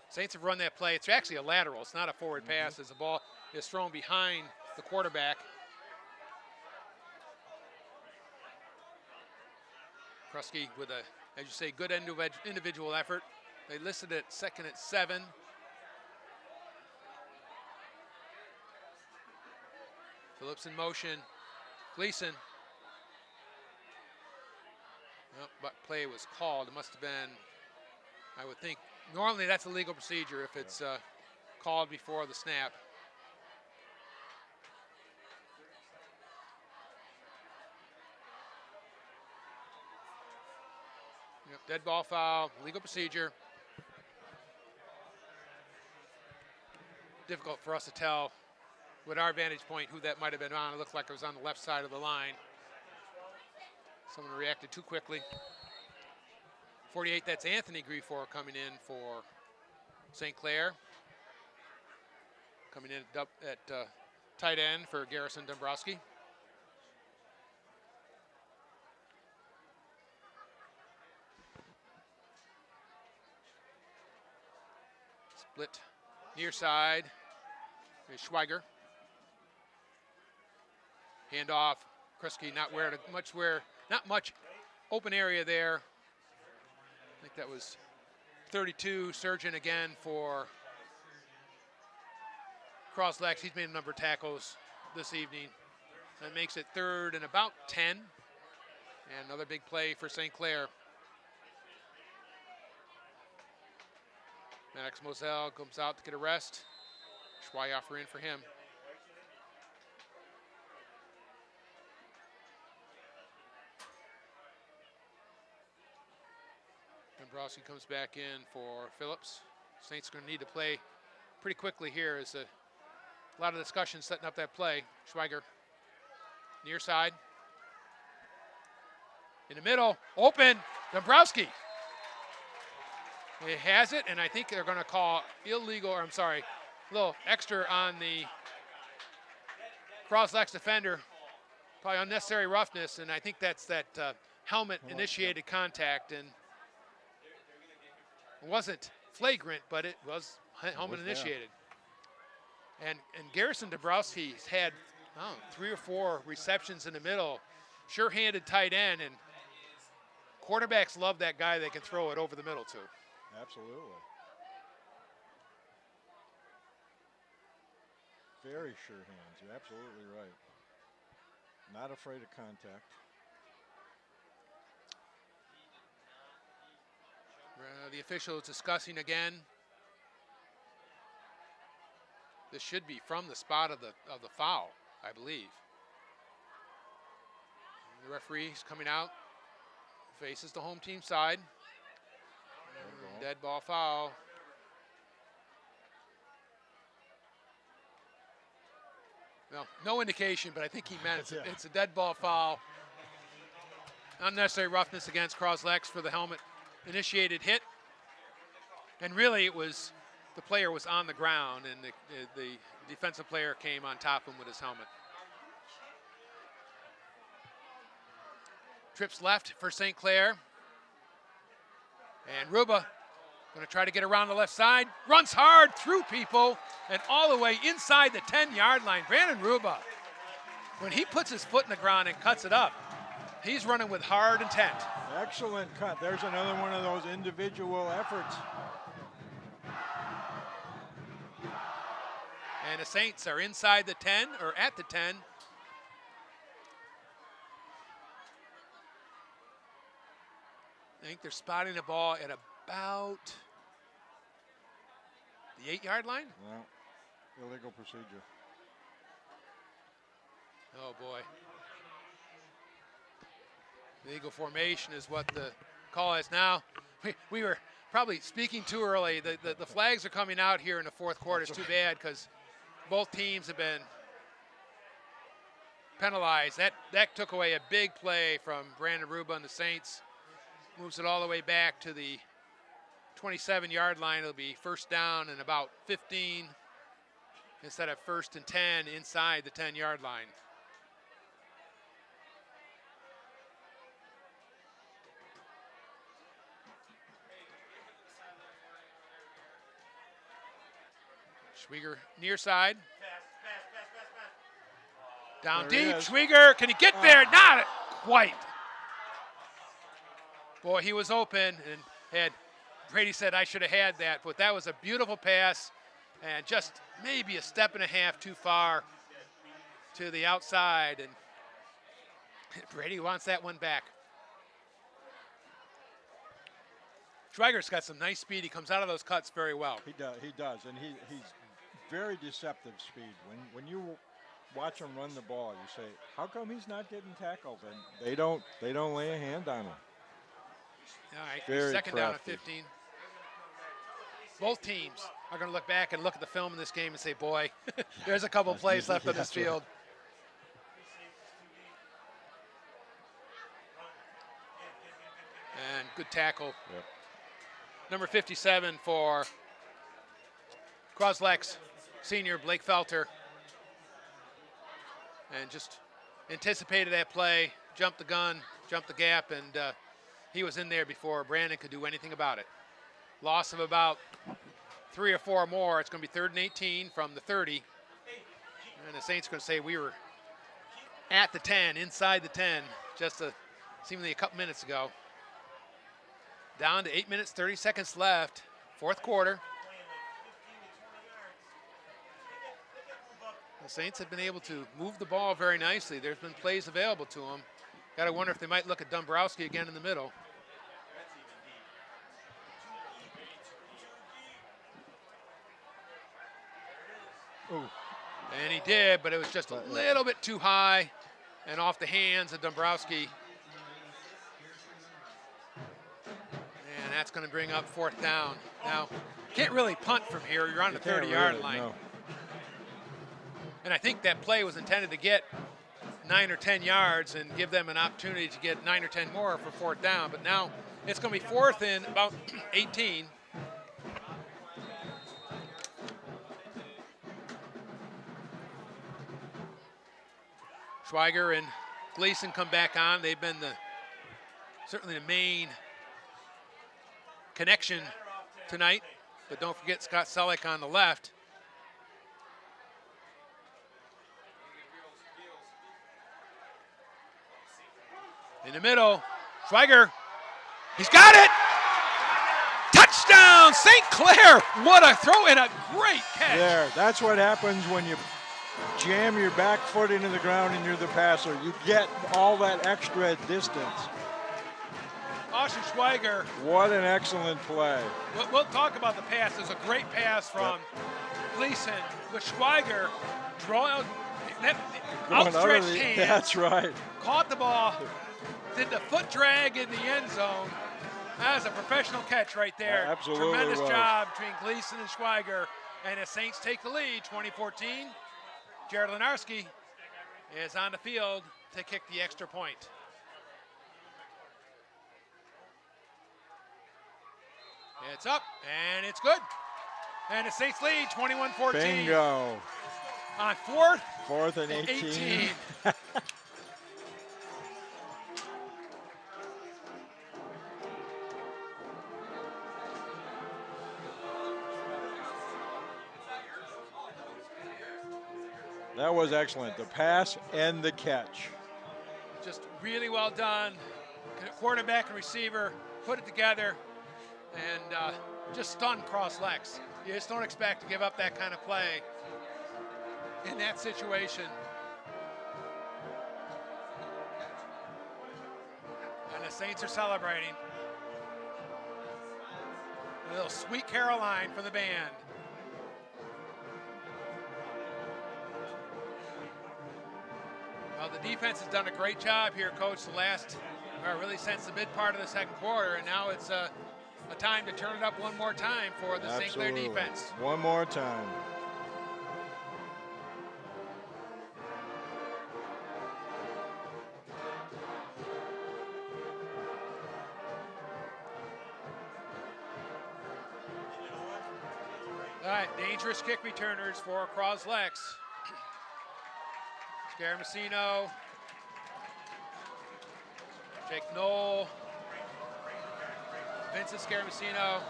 Saints have run that play. It's actually a lateral. It's not a forward pass as the ball is thrown behind the quarterback. Krusky with a, as you say, good individual effort. They listed it 2nd at 7. Phillips in motion. Gleason. Well, but play was called. It must have been, I would think, normally that's a legal procedure if it's called before the snap. Yep, dead ball foul, legal procedure. Difficult for us to tell with our vantage point who that might have been on. It looked like it was on the left side of the line. Someone reacted too quickly. 48, that's Anthony Griefor coming in for St. Clair. Coming in at tight end for Garrison Dombrowski. Split near side. Here's Schweiger. Handoff. Krusky not much open area there. I think that was 32. Surgeon again for Cros Lex. He's made a number of tackles this evening. That makes it 3rd and about 10. And another big play for St. Clair. Max Moselle comes out to get a rest. Schweiger in for him. Dombrowski comes back in for Phillips. Saints are going to need to play pretty quickly here. As a lot of discussion setting up that play. Schweiger near side. In the middle, open, Dombrowski. He has it, and I think they're going to call illegal, or I'm sorry, a little extra on the Cros Lex defender. Probably unnecessary roughness, and I think that's that helmet-initiated contact, and it wasn't flagrant, but it was helmet-initiated. And Garrison Dombrowski's had 3 or 4 receptions in the middle, sure-handed tight end, and quarterbacks love that guy they can throw it over the middle to. Absolutely. Very sure hands. You're absolutely right. Not afraid of contact. The official is discussing again. This should be from the spot of the foul, I believe. The referee's coming out, faces the home team side. Dead ball foul. Well, no indication, but I think he meant it's a dead ball foul. Unnecessary roughness against Cros Lex for the helmet-initiated hit. And really, it was the player was on the ground, and the defensive player came on top of him with his helmet. Trips left for St. Clair. And Ruba going to try to get around the left side. Runs hard through people and all the way inside the 10-yard line. Brandon Ruba, when he puts his foot in the ground and cuts it up, he's running with hard intent. Excellent cut. There's another one of those individual efforts. And the Saints are inside the 10, or at the 10. I think they're spotting the ball at about the 8-yard line. Well, illegal procedure. Oh boy. Illegal formation is what the call is now. We were probably speaking too early. The flags are coming out here in the fourth quarter. It's too bad because both teams have been penalized. That took away a big play from Brandon Ruba and the Saints. Moves it all the way back to the 27-yard line. It'll be first down and about 15 instead of first and 10 inside the 10-yard line. Schwieger near side. Down deep, Schwieger, can he get there? Not quite. Boy, he was open, and Brady said I should have had that, but that was a beautiful pass and just maybe a step and a half too far to the outside, and Brady wants that one back. Schweiger's got some nice speed. He comes out of those cuts very well. He does, and he's very deceptive speed. When you watch him run the ball, you say, how come he's not getting tackled? And they don't lay a hand on him. All right, Very second crafty. down and 15. Both teams are going to look back and look at the film in this game and say, boy, there's a couple plays left on this field. And good tackle. Yep. Number 57 for Cros Lex senior Blake Felter. And just anticipated that play, jumped the gun, jumped the gap, and he was in there before Brandon could do anything about it. Loss of about 3 or 4 more. It's going to be 3rd and 18 from the 30. And the Saints are going to say we were at the 10, inside the 10, just seemingly a couple minutes ago. Down to 8 minutes, 30 seconds left, fourth quarter. The Saints have been able to move the ball very nicely. There's been plays available to them. Got to wonder if they might look at Dombrowski again in the middle. Ooh. And he did, but it was just a little bit too high and off the hands of Dombrowski. And that's going to bring up 4th down. Now, can't really punt from here. You're on the 30-yard line. No. And I think that play was intended to get 9 or 10 yards and give them an opportunity to get 9 or 10 more for fourth down. But now it's going to be fourth and about 18. Schweiger and Gleason come back on. They've been certainly the main connection tonight. But don't forget Scott Selleck on the left. In the middle, Schweiger, he's got it! Touchdown, St. Clair! What a throw and a great catch. There, that's what happens when you jam your back foot into the ground and you're the passer. You get all that extra distance. Austin Schweiger. What an excellent play. We'll talk about the pass. There's a great pass from Gleason with Schweiger draw out that outstretched hand. That's right. Caught the ball, did the foot drag in the end zone. That was a professional catch right there. Absolutely Tremendous was. job between Gleason and Schweiger. And the Saints take the lead, 2014. Jared Lenarski is on the field to kick the extra point. It's up, and it's good. And the Saints lead, 21-14. Bingo. On fourth. Fourth and 18. That was excellent. The pass and the catch. Just really well done. Quarterback and receiver put it together and just stunned Cros Lex. You just don't expect to give up that kind of play in that situation. And the Saints are celebrating. A little Sweet Caroline for the band. Well, the defense has done a great job here, Coach, really since the mid part of the second quarter, and now it's a time to turn it up one more time for the St. Clair defense. One more time. All right, dangerous kick returners for Cros Lex. Scaramacino, Jake Knoll, Vincent Scaramacino.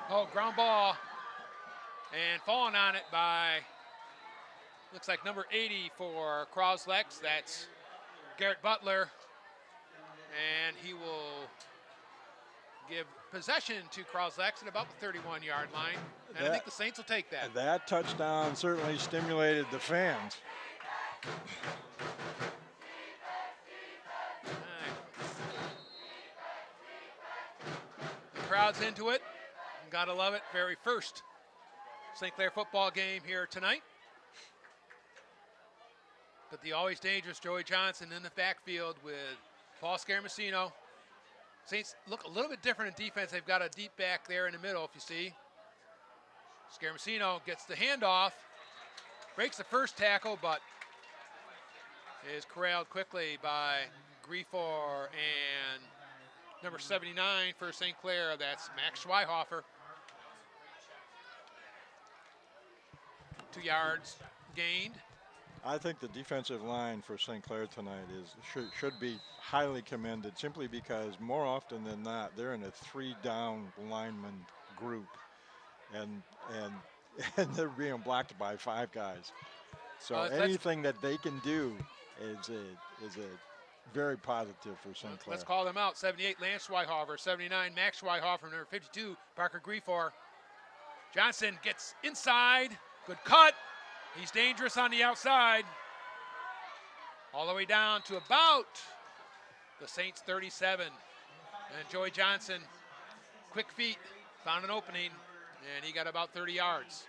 Oh, ground ball. And falling on it by, looks like number 80 for Cros Lex. That's Garrett Butler. And he will give possession to Cros Lex at about the 31-yard line. And I think the Saints will take that. That touchdown certainly stimulated the fans. The crowd's into it. Gotta love it. Very first St. Clair football game here tonight. But the always dangerous Joey Johnson in the backfield with Paul Scaramacino. Saints look a little bit different in defense. They've got a deep back there in the middle, if you see. Scaramacino gets the handoff, breaks the first tackle, but is corralled quickly by Griefor and number 79 for St. Clair. That's Max Schweihofer. 2 yards gained. I think the defensive line for St. Clair tonight should be highly commended, simply because more often than not they're in a 3-down lineman group, and they're being blocked by 5 guys. So anything that they can do is a very positive for St. Clair. Let's call them out. 78 Lance Schweihofer, 79 Max Schweihofer, number 52 Parker Griefor. Johnson gets inside, good cut. He's dangerous on the outside. All the way down to about the Saints 37. And Joey Johnson, quick feet, found an opening, and he got about 30 yards.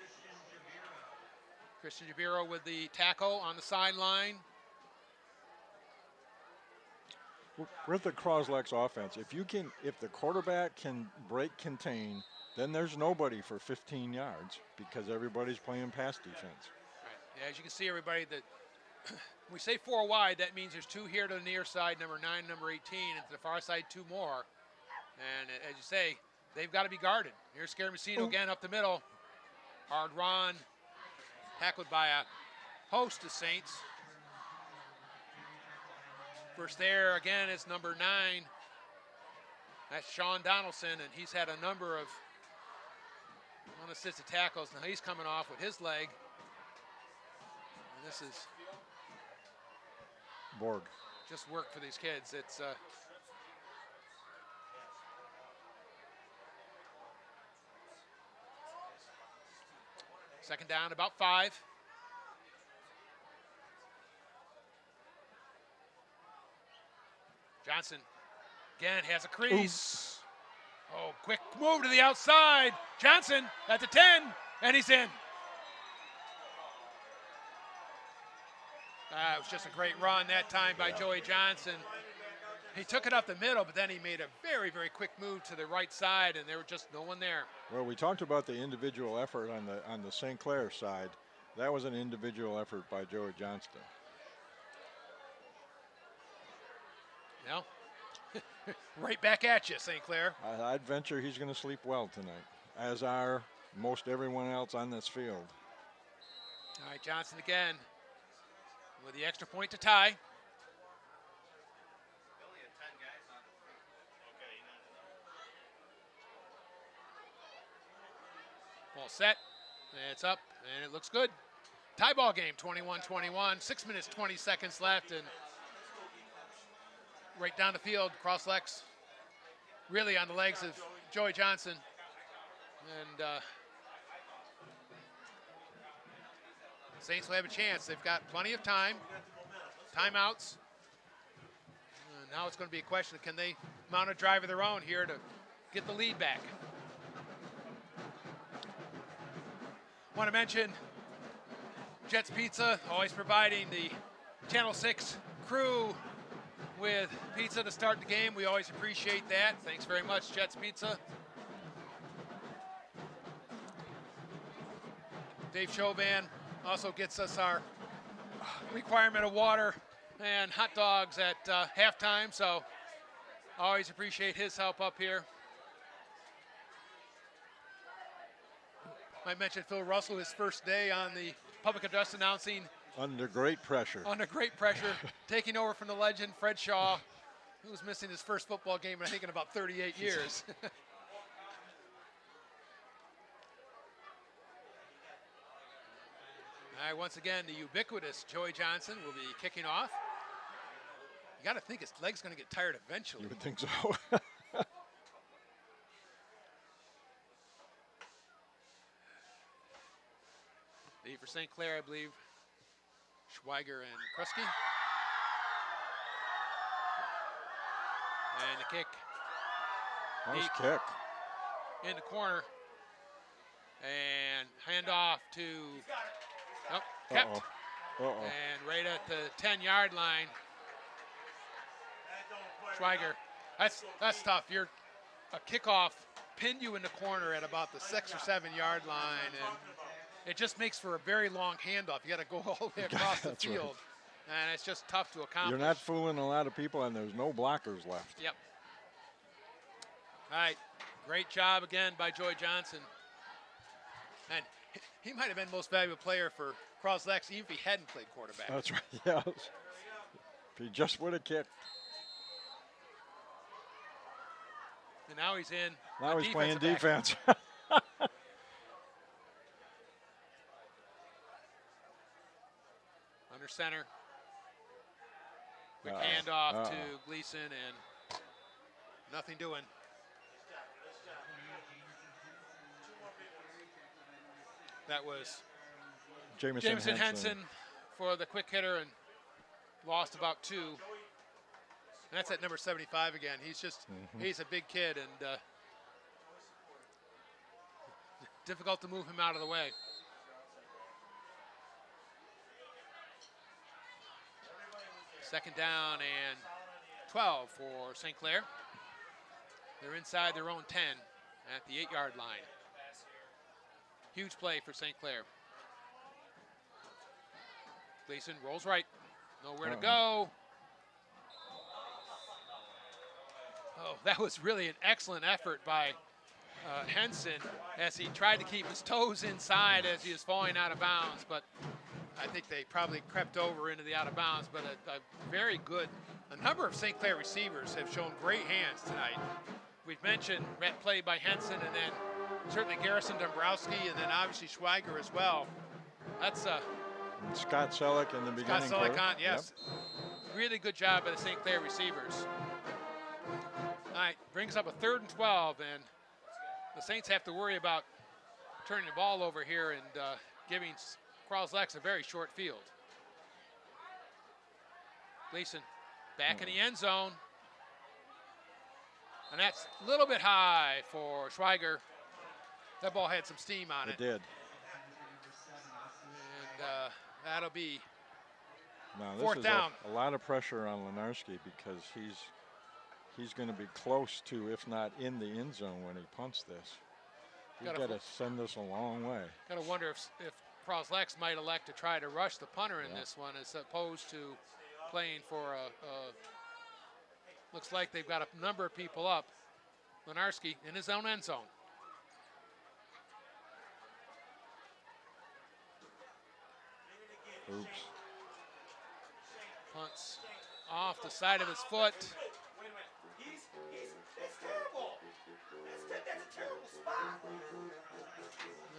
Christian Javiro with the tackle on the sideline. With the Cros Lex offense, if the quarterback can break contain, then there's nobody for 15 yards because everybody's playing pass defense. Yeah, as you can see, everybody, that when we say 4 wide, that means there's 2 here to the near side, number 9, number 18, and to the far side, 2 more. And as you say, they've got to be guarded. Here's Scaramacino again up the middle. Hard run, tackled by a host of Saints. First there again is number 9. That's Sean Donaldson, and he's had a number of unassisted tackles. Now he's coming off with his leg. And this is Borg. just work for these kids. It's second down, about 5. Johnson again has a crease. Oh, quick move to the outside. Johnson at the 10, and he's in. It was just a great run that time by Joey Johnson. He took it up the middle, but then he made a very, very quick move to the right side, and there was just no one there. Well, we talked about the individual effort on the St. Clair side. That was an individual effort by Joey Johnston. Well, right back at you, St. Clair. I'd venture he's going to sleep well tonight, as are most everyone else on this field. All right, Johnson again with the extra point to tie. Ball set, and it's up, and it looks good. Tie ball game, 21-21, 6 minutes, 20 seconds left, and right down the field, Cros Lex really on the legs of Joey Johnson. And Saints will have a chance. They've got plenty of time, timeouts. Now it's going to be a question of can they mount a drive of their own here to get the lead back. Want to mention Jets Pizza, always providing the Channel 6 crew with pizza to start the game. We always appreciate that. Thanks very much, Jets Pizza. Dave Chauvin also gets us our requirement of water and hot dogs at halftime, so always appreciate his help up here. I mentioned Phil Russell, his first day on the public address announcing. Under great pressure. Under great pressure, taking over from the legend, Fred Shaw, who was missing his first football game, I think, in about 38 years. All right, once again, the ubiquitous Joey Johnson will be kicking off. You got to think his leg's going to get tired eventually. You would think so. Lead for St. Clair, I believe, Schweiger and Krusky. And the kick. Nice kick. In the corner. And handoff to, nope, kept. And right at the 10-yard line, Schweiger. That's tough. You're a kickoff pinned you in the corner at about the 6 or 7-yard line, and it just makes for a very long handoff. You got to go all the way across the field, right. And it's just tough to accomplish. You're not fooling a lot of people, and there's no blockers left. Yep. All right, great job again by Joey Johnson. And he might have been most valuable player for Cros Lex, even if he hadn't played quarterback. That's right, yes. If he just would have kicked. And now he's in. Now he's playing defense. Under center. Quick handoff to Gleason, and nothing doing. That was Jameson Henson for the quick hitter, and lost about 2. And that's at number 75 again. He's just, he's a big kid, and difficult to move him out of the way. Second down and 12 for St. Clair. They're inside their own 10 at the 8-yard line. Huge play for St. Clair. Gleason rolls right. Nowhere to go. Oh, that was really an excellent effort by Henson as he tried to keep his toes inside as he was falling out of bounds, but I think they probably crept over into the out of bounds, but a very good, a number of St. Clair receivers have shown great hands tonight. We've mentioned that play by Henson, and then certainly Garrison Dombrowski, and then obviously Schweiger as well. That's Scott Selleck in the beginning. Scott Selleck on, yes. Yep. Really good job by the St. Clair receivers. All right, brings up a 3rd and 12, and the Saints have to worry about turning the ball over here and giving Cros Lex a very short field. Gleason back in the end zone. And that's a little bit high for Schweiger. That ball had some steam on it. It did. And that'll be now, 4th down. A lot of pressure on Lenarski because he's going to be close to, if not in the end zone when he punts this. He's got to send this a long way. Got to wonder if Cros Lex might elect to try to rush the punter in this one as opposed to playing for looks like they've got a number of people up. Lenarski in his own end zone. Oops. Punts off the side of his foot. Wait a minute. That's terrible. That's a terrible spot.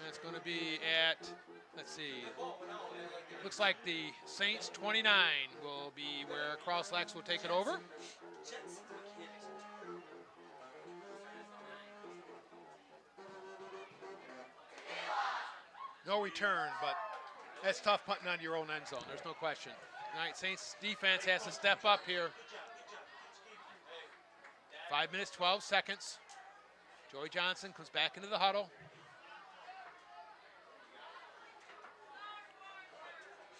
That's going to be at, let's see, looks like the Saints 29 will be where Cros Lex will take it over. No return, but that's tough punting on your own end zone. There's no question. All right, Saints defense has to step up here. 5 minutes, 12 seconds. Joey Johnson comes back into the huddle.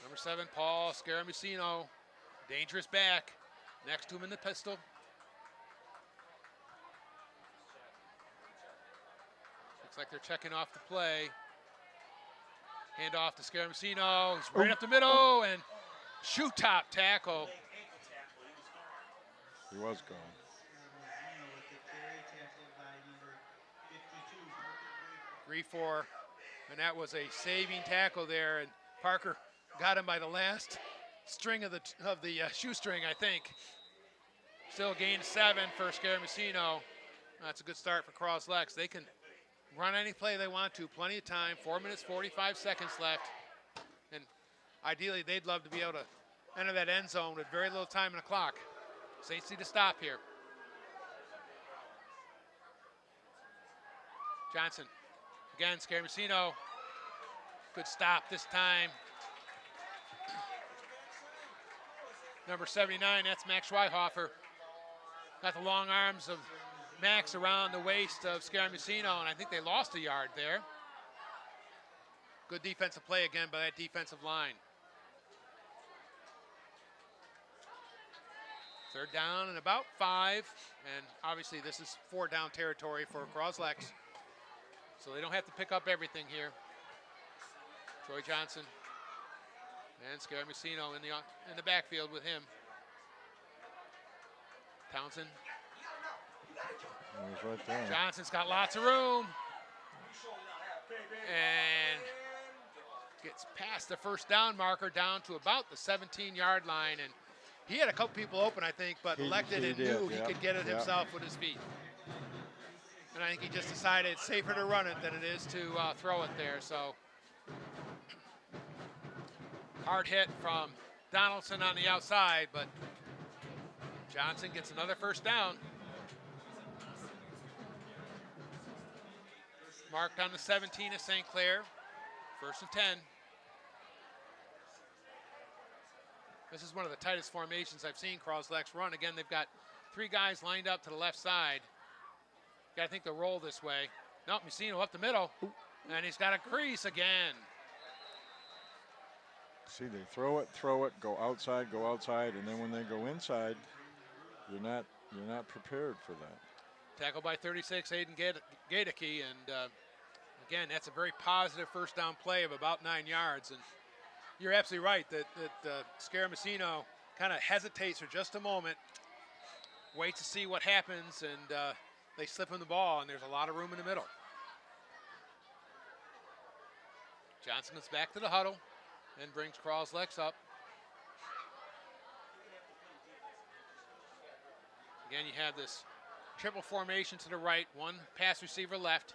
Number 7, Paul Scaramucino. Dangerous back. Next to him in the pistol. Looks like they're checking off the play. Hand off to Scaramucino. He's right up the middle and shoe top tackle. He was gone. 3-4, and that was a saving tackle there, and Parker got him by the last string of the shoestring, I think. Still a gain of 7 for Scaramucino. That's a good start for Cros Lex. They can run any play they want to, plenty of time, 4 minutes, 45 seconds left. And ideally, they'd love to be able to enter that end zone with very little time on the clock. Saints need to stop here. Johnson, again, Scaramucino. Good stop this time. Number 79, that's Max Schweihofer. Got the long arms of Max around the waist of Scaramucino, and I think they lost a yard there. Good defensive play again by that defensive line. 3rd down and about 5, and obviously this is 4 down territory for Cros Lex, so they don't have to pick up everything here. Troy Johnson and Scaramucino in the backfield with him. Townsend. He's right there. Johnson's got lots of room. And gets past the 1st down marker down to about the 17-yard line. And he had a couple people open, I think, but elected and knew he could get it himself with his feet. And I think he just decided it's safer to run it than it is to throw it there. So hard hit from Donaldson on the outside, but Johnson gets another 1st down. Marked on the 17 of St. Clair. 1st and 10. This is one of the tightest formations I've seen Cros Lex run. Again, they've got 3 guys lined up to the left side. I think they'll roll this way. No, Mucino up the middle. And he's got a crease again. See, they throw it, go outside, and then when they go inside, you're not prepared for that. Tackled by 36, Aiden Gadecki, and again, that's a very positive 1st down play of about 9 yards, and You're absolutely right that Scaramucino kind of hesitates for just a moment, waits to see what happens, and they slip him the ball, and there's a lot of room in the middle. Johnson goes back to the huddle and brings Cros Lex up. Again, you have this triple formation to the right, one pass receiver left.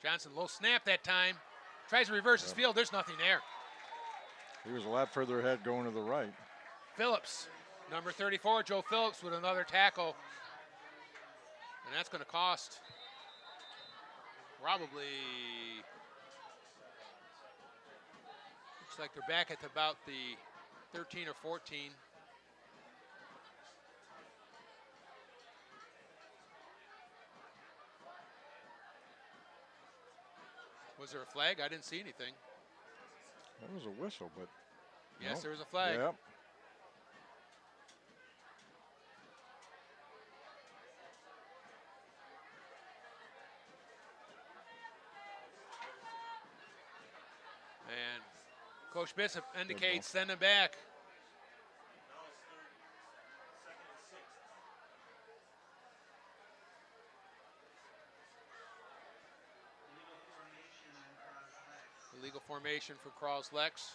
Johnson, low snap that time. Tries to reverse his field. There's nothing there. He was a lot further ahead going to the right. Phillips, number 34, Joe Phillips with another tackle. And that's going to cost probably, looks like they're back at about the 13 or 14. Was there a flag? I didn't see anything. That was a whistle, but yes, nope. there was a flag. Yep. And Coach Bishop indicates send him back. Illegal formation for Cros Lex.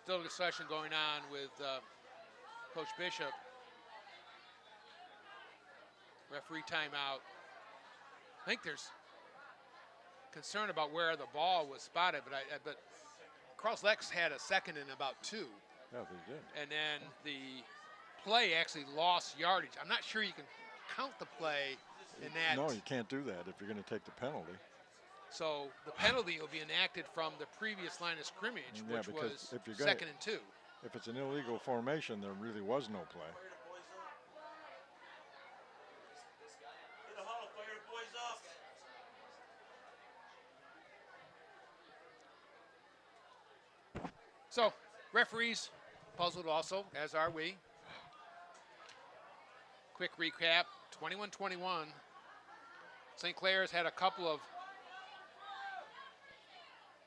Still a discussion going on with Coach Bishop. Referee timeout. I think there's concern about where the ball was spotted, but Cros Lex had a second and about 2. Yeah, they did. And then the play actually lost yardage. I'm not sure you can count the play in that. No, you can't do that if you're going to take the penalty. So the penalty will be enacted from the previous line of scrimmage, Yeah, which because was if you're gonna, second and 2. If it's an illegal formation, there really was no play. In the huddle, fire the boys up. So referees puzzled also, as are we. Quick recap, 21-21. St. Clair's had a couple of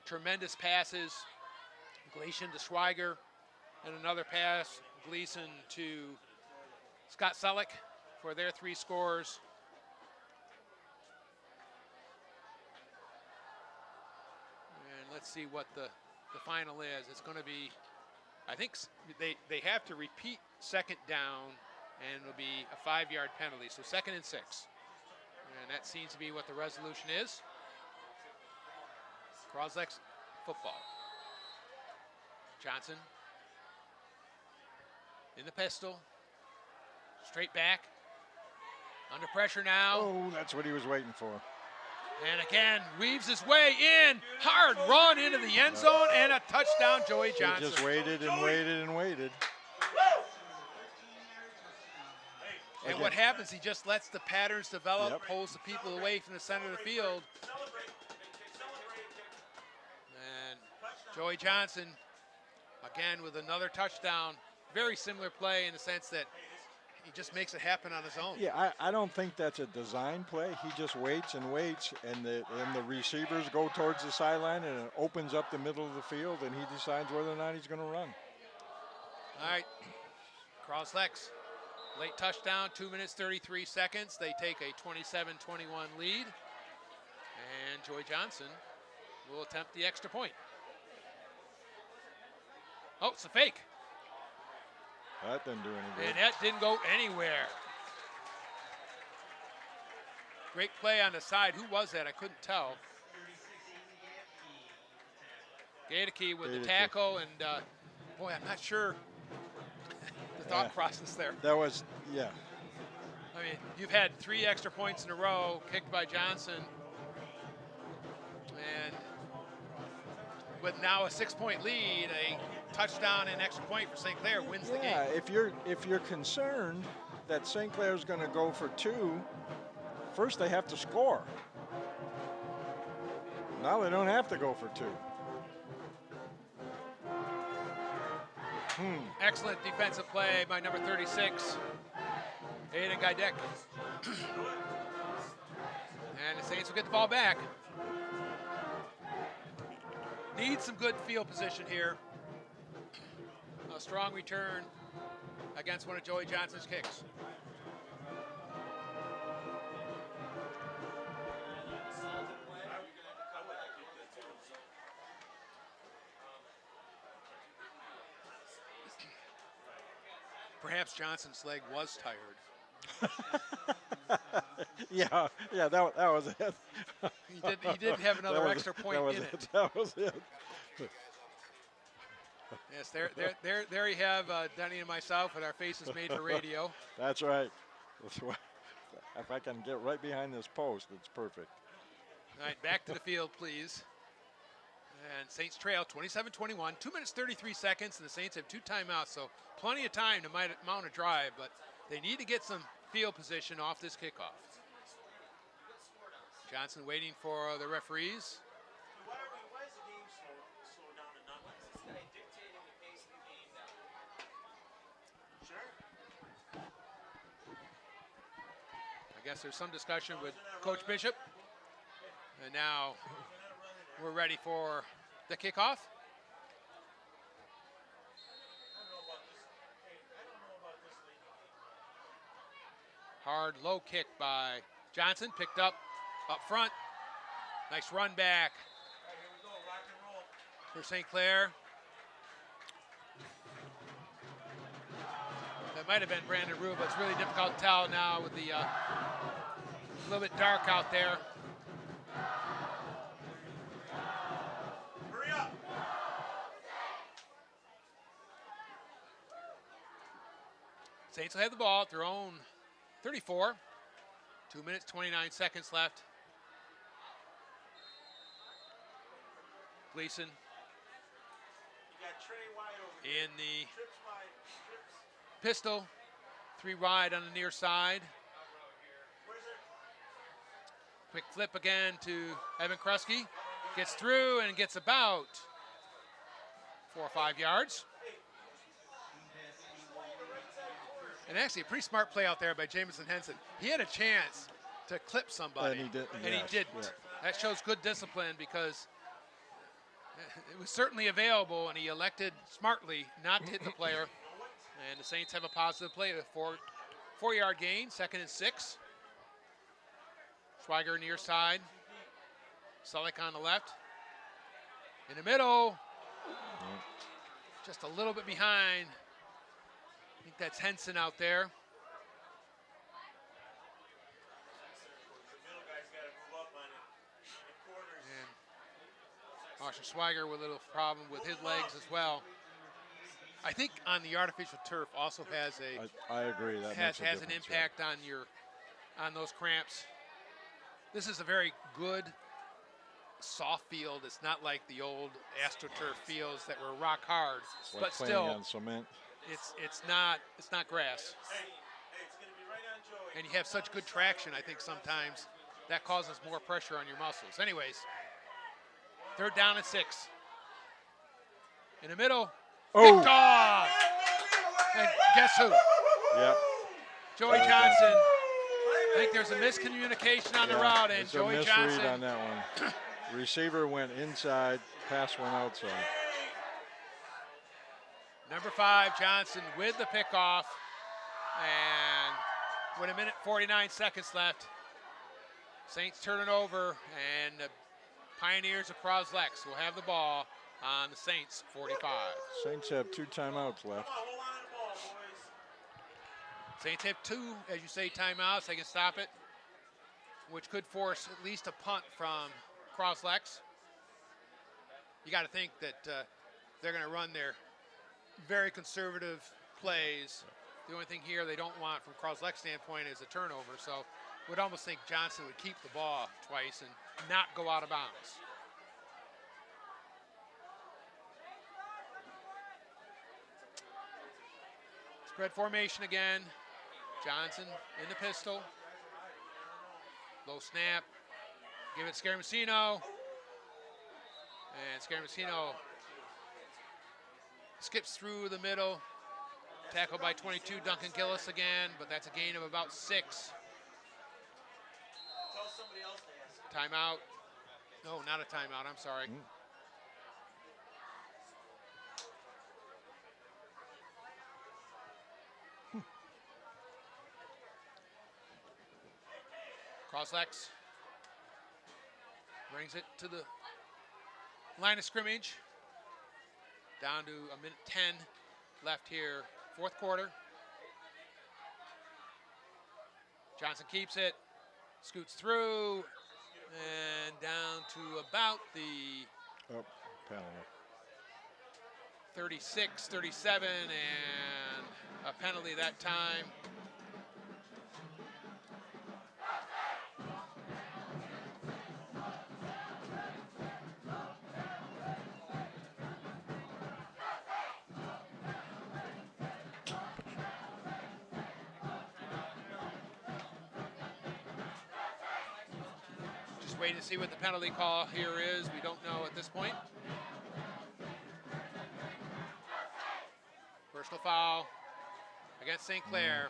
tremendous passes. Gleason to Schweiger, and another pass, Gleason to Scott Selleck for their 3 scores. And let's see what the final is. It's going to be, I think they have to repeat second down, and it'll be a 5-yard penalty, so 2nd and 6. And that seems to be what the resolution is. Cros Lex football. Johnson in the pistol, straight back, under pressure now. Oh, that's what he was waiting for. And again, weaves his way in, hard run into the end zone, and a touchdown, Joey Johnson. He just waited and waited and waited. And Again. what happens, he just lets the patterns develop, pulls the people away from the center of the field. And Joey Johnson, again, with another touchdown. Very similar play in the sense that he just makes it happen on his own. Yeah, I don't think that's a design play. He just waits and waits, and the receivers go towards the sideline, and it opens up the middle of the field, and he decides whether or not he's going to run. All right, Cros Lex, late touchdown, 2 minutes, 33 seconds. They take a 27-21 lead, and Joey Johnson will attempt the extra point. Oh, it's a fake. That didn't do any And good. that didn't go anywhere. Great play on the side. Who was that? I couldn't tell. Gaedeke with the Gaedeke. tackle, and boy, I'm not sure the thought process there. That was, yeah. I mean, you've had 3 extra points in a row, kicked by Johnson, and with now a 6-point lead, a touchdown and extra point for St. Clair wins the game. Yeah, if you're concerned that St. Clair's going to go for 2, first they have to score. Now they don't have to go for 2. Excellent defensive play by number 36, Aiden Gaidek. And the Saints will get the ball back. Need some good field position here. A strong return against one of Joey Johnson's kicks. Perhaps Johnson's leg was tired. Yeah, that was it. He didn't have another extra point in it. That was it. Yes, there you have Denny and myself with our faces made for radio. That's right. That's why. If I can get right behind this post, it's perfect. All right, back to the field, please. And Saints trail 27-21, 2 minutes 33 seconds, and the Saints have 2 timeouts, so plenty of time to mount a drive, but they need to get some field position off this kickoff. Johnson waiting for the referees. Why is the game slow down and not like this guy dictating the pace of the game now? Sure. I guess there's some discussion with Coach Bishop. And now we're ready for the kickoff. Hard low kick by Johnson, picked up front. Nice run back for St. Clair. That might have been Brandon Rue, but it's really difficult to tell now with the a little bit dark out there. Hurry up. Saints will have the ball at their own 34. 2 minutes, 29 seconds left. Gleason You got Trey wide over here. in the Trips wide. Trips. pistol. 3 wide on the near side. Where's it? Quick flip again to Evan Kresge. Gets through and gets about 4 or 5 yards. And actually a pretty smart play out there by Jamison Henson. He had a chance to clip somebody. And he did- and yes, he didn't. yeah. That shows good discipline because it was certainly available and he elected smartly not to hit the player. And the Saints have a positive play, a 4-yard gain, 2nd and 6. Schweiger near side. Sullick on the left. In the middle, just a little bit behind. I think that's Henson out there. The middle guy's got to move up on it. The corners. And Austin Schweiger with a little problem with his legs as well. I think on the artificial turf also has I agree. That has makes a an difference, impact on those cramps. This is a very good soft field. It's not like the old AstroTurf fields that were rock hard, Like but playing still on cement. it's not grass. Hey, it's going to be right on Joey. And you have such good traction, I think sometimes that causes more pressure on your muscles. Anyways, 3rd down and 6. In the middle, Oh. picked off. And guess who? Yep. Joey Joey Johnson. I think there's a miscommunication on the route, and It's a Joey misread Johnson. on that one. Receiver went inside, pass went outside. Number 5, Johnson with the pickoff. And with 1 minute 49 seconds left, Saints turn it over, and the Pioneers of Cros Lex will have the ball on the Saints 45. Saints have 2 timeouts left. Hold on to the ball, boys. Saints have 2, as you say, timeouts. They can stop it, which could force at least a punt from Cros Lex. You got to think that they're going to run their very conservative plays. The only thing here they don't want from Cros Lex standpoint is a turnover. So would almost think Johnson would keep the ball twice and not go out of bounds. Spread formation again. Johnson in the pistol. Low snap. Give it to Scaramacino. And Scaramacino skips through the middle. Tackled by 22, Duncan Gillis again, but that's a gain of about 6. Tell somebody else to ask. Timeout. No, not a timeout, I'm sorry. Cros Lex brings it to the line of scrimmage. Down to a minute 10 left here, fourth quarter. Johnson keeps it, scoots through, and down to about the Penalty. 36, 37, and a penalty that time. Just waiting to see what the penalty call here is. We don't know at this point. Personal foul against St. Clair.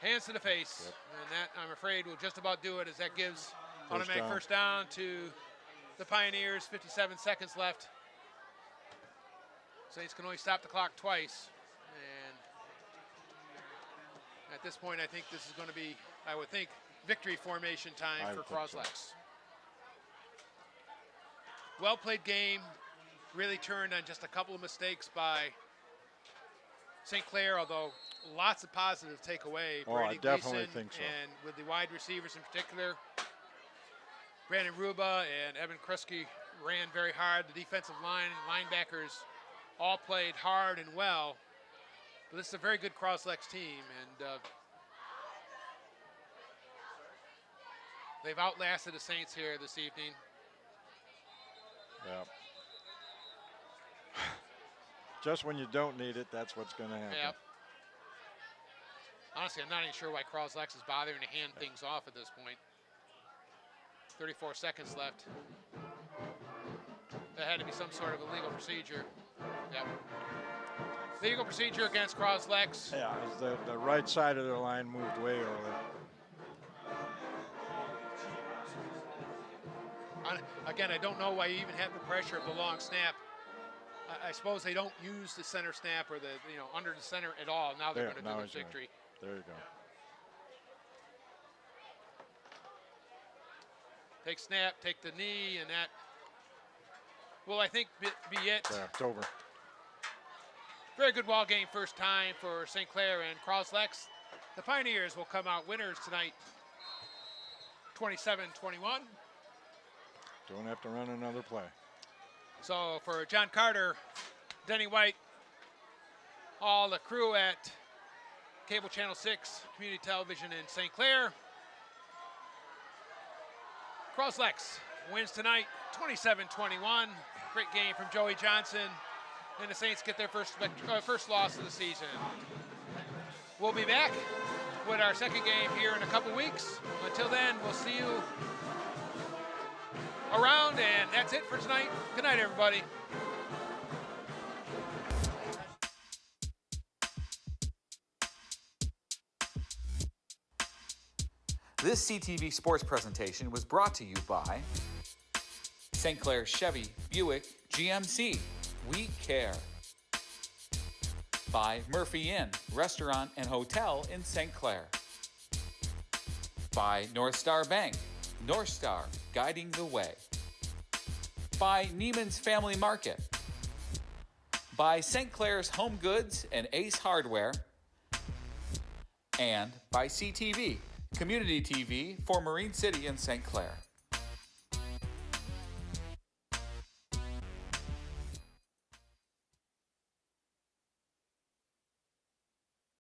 Hands to the face. Yep. And that, I'm afraid, will just about do it, as that gives automatic down. first down to the Pioneers. 57 seconds left. Saints can only stop the clock twice. And at this point, I think this is going to be, I would think, victory formation time I for would think Cros so. Lex. Well played game. Really turned on just a couple of mistakes by St. Clair, although lots of positive takeaway. Oh, I Brady definitely Gleason think so. And with the wide receivers in particular, Brandon Ruba and Evan Krusky ran very hard. The defensive line and linebackers all played hard and well. But this is a very good Cros Lex team, and they've outlasted the Saints here this evening. Yeah. Just when you don't need it, that's what's going to happen. Yep. Honestly, I'm not even sure why Cros Lex is bothering to hand things off at this point. 34 seconds left. There had to be some sort of illegal procedure. Yep. Legal procedure against Cros Lex. Yeah, as the right side of their line moved way early. Again, I don't know why you even have the pressure of the long snap. I suppose they don't use the center snap or the under the center at all. Now they're going to do now the he's right. victory. There you go. Take snap, take the knee, and that will, I think, be it. There, it's over. Very good ball game first time for St. Clair and Cros Lex. The Pioneers will come out winners tonight, 27-21. Don't have to run another play. So for John Carter, Denny White, all the crew at Cable Channel 6, Community Television in St. Clair, Cros Lex wins tonight, 27-21. Great game from Joey Johnson, and the Saints get their first loss of the season. We'll be back with our second game here in a couple weeks. Until then, we'll see you around, and that's it for tonight. Good night, everybody. This CTV Sports presentation was brought to you by St. Clair Chevy Buick GMC. We care. By Murphy Inn, Restaurant and Hotel in St. Clair. By North Star Bank. North Star, guiding the way. By Neiman's Family Market. By St. Clair's Home Goods and Ace Hardware. And by CTV, Community TV for Marine City and St. Clair.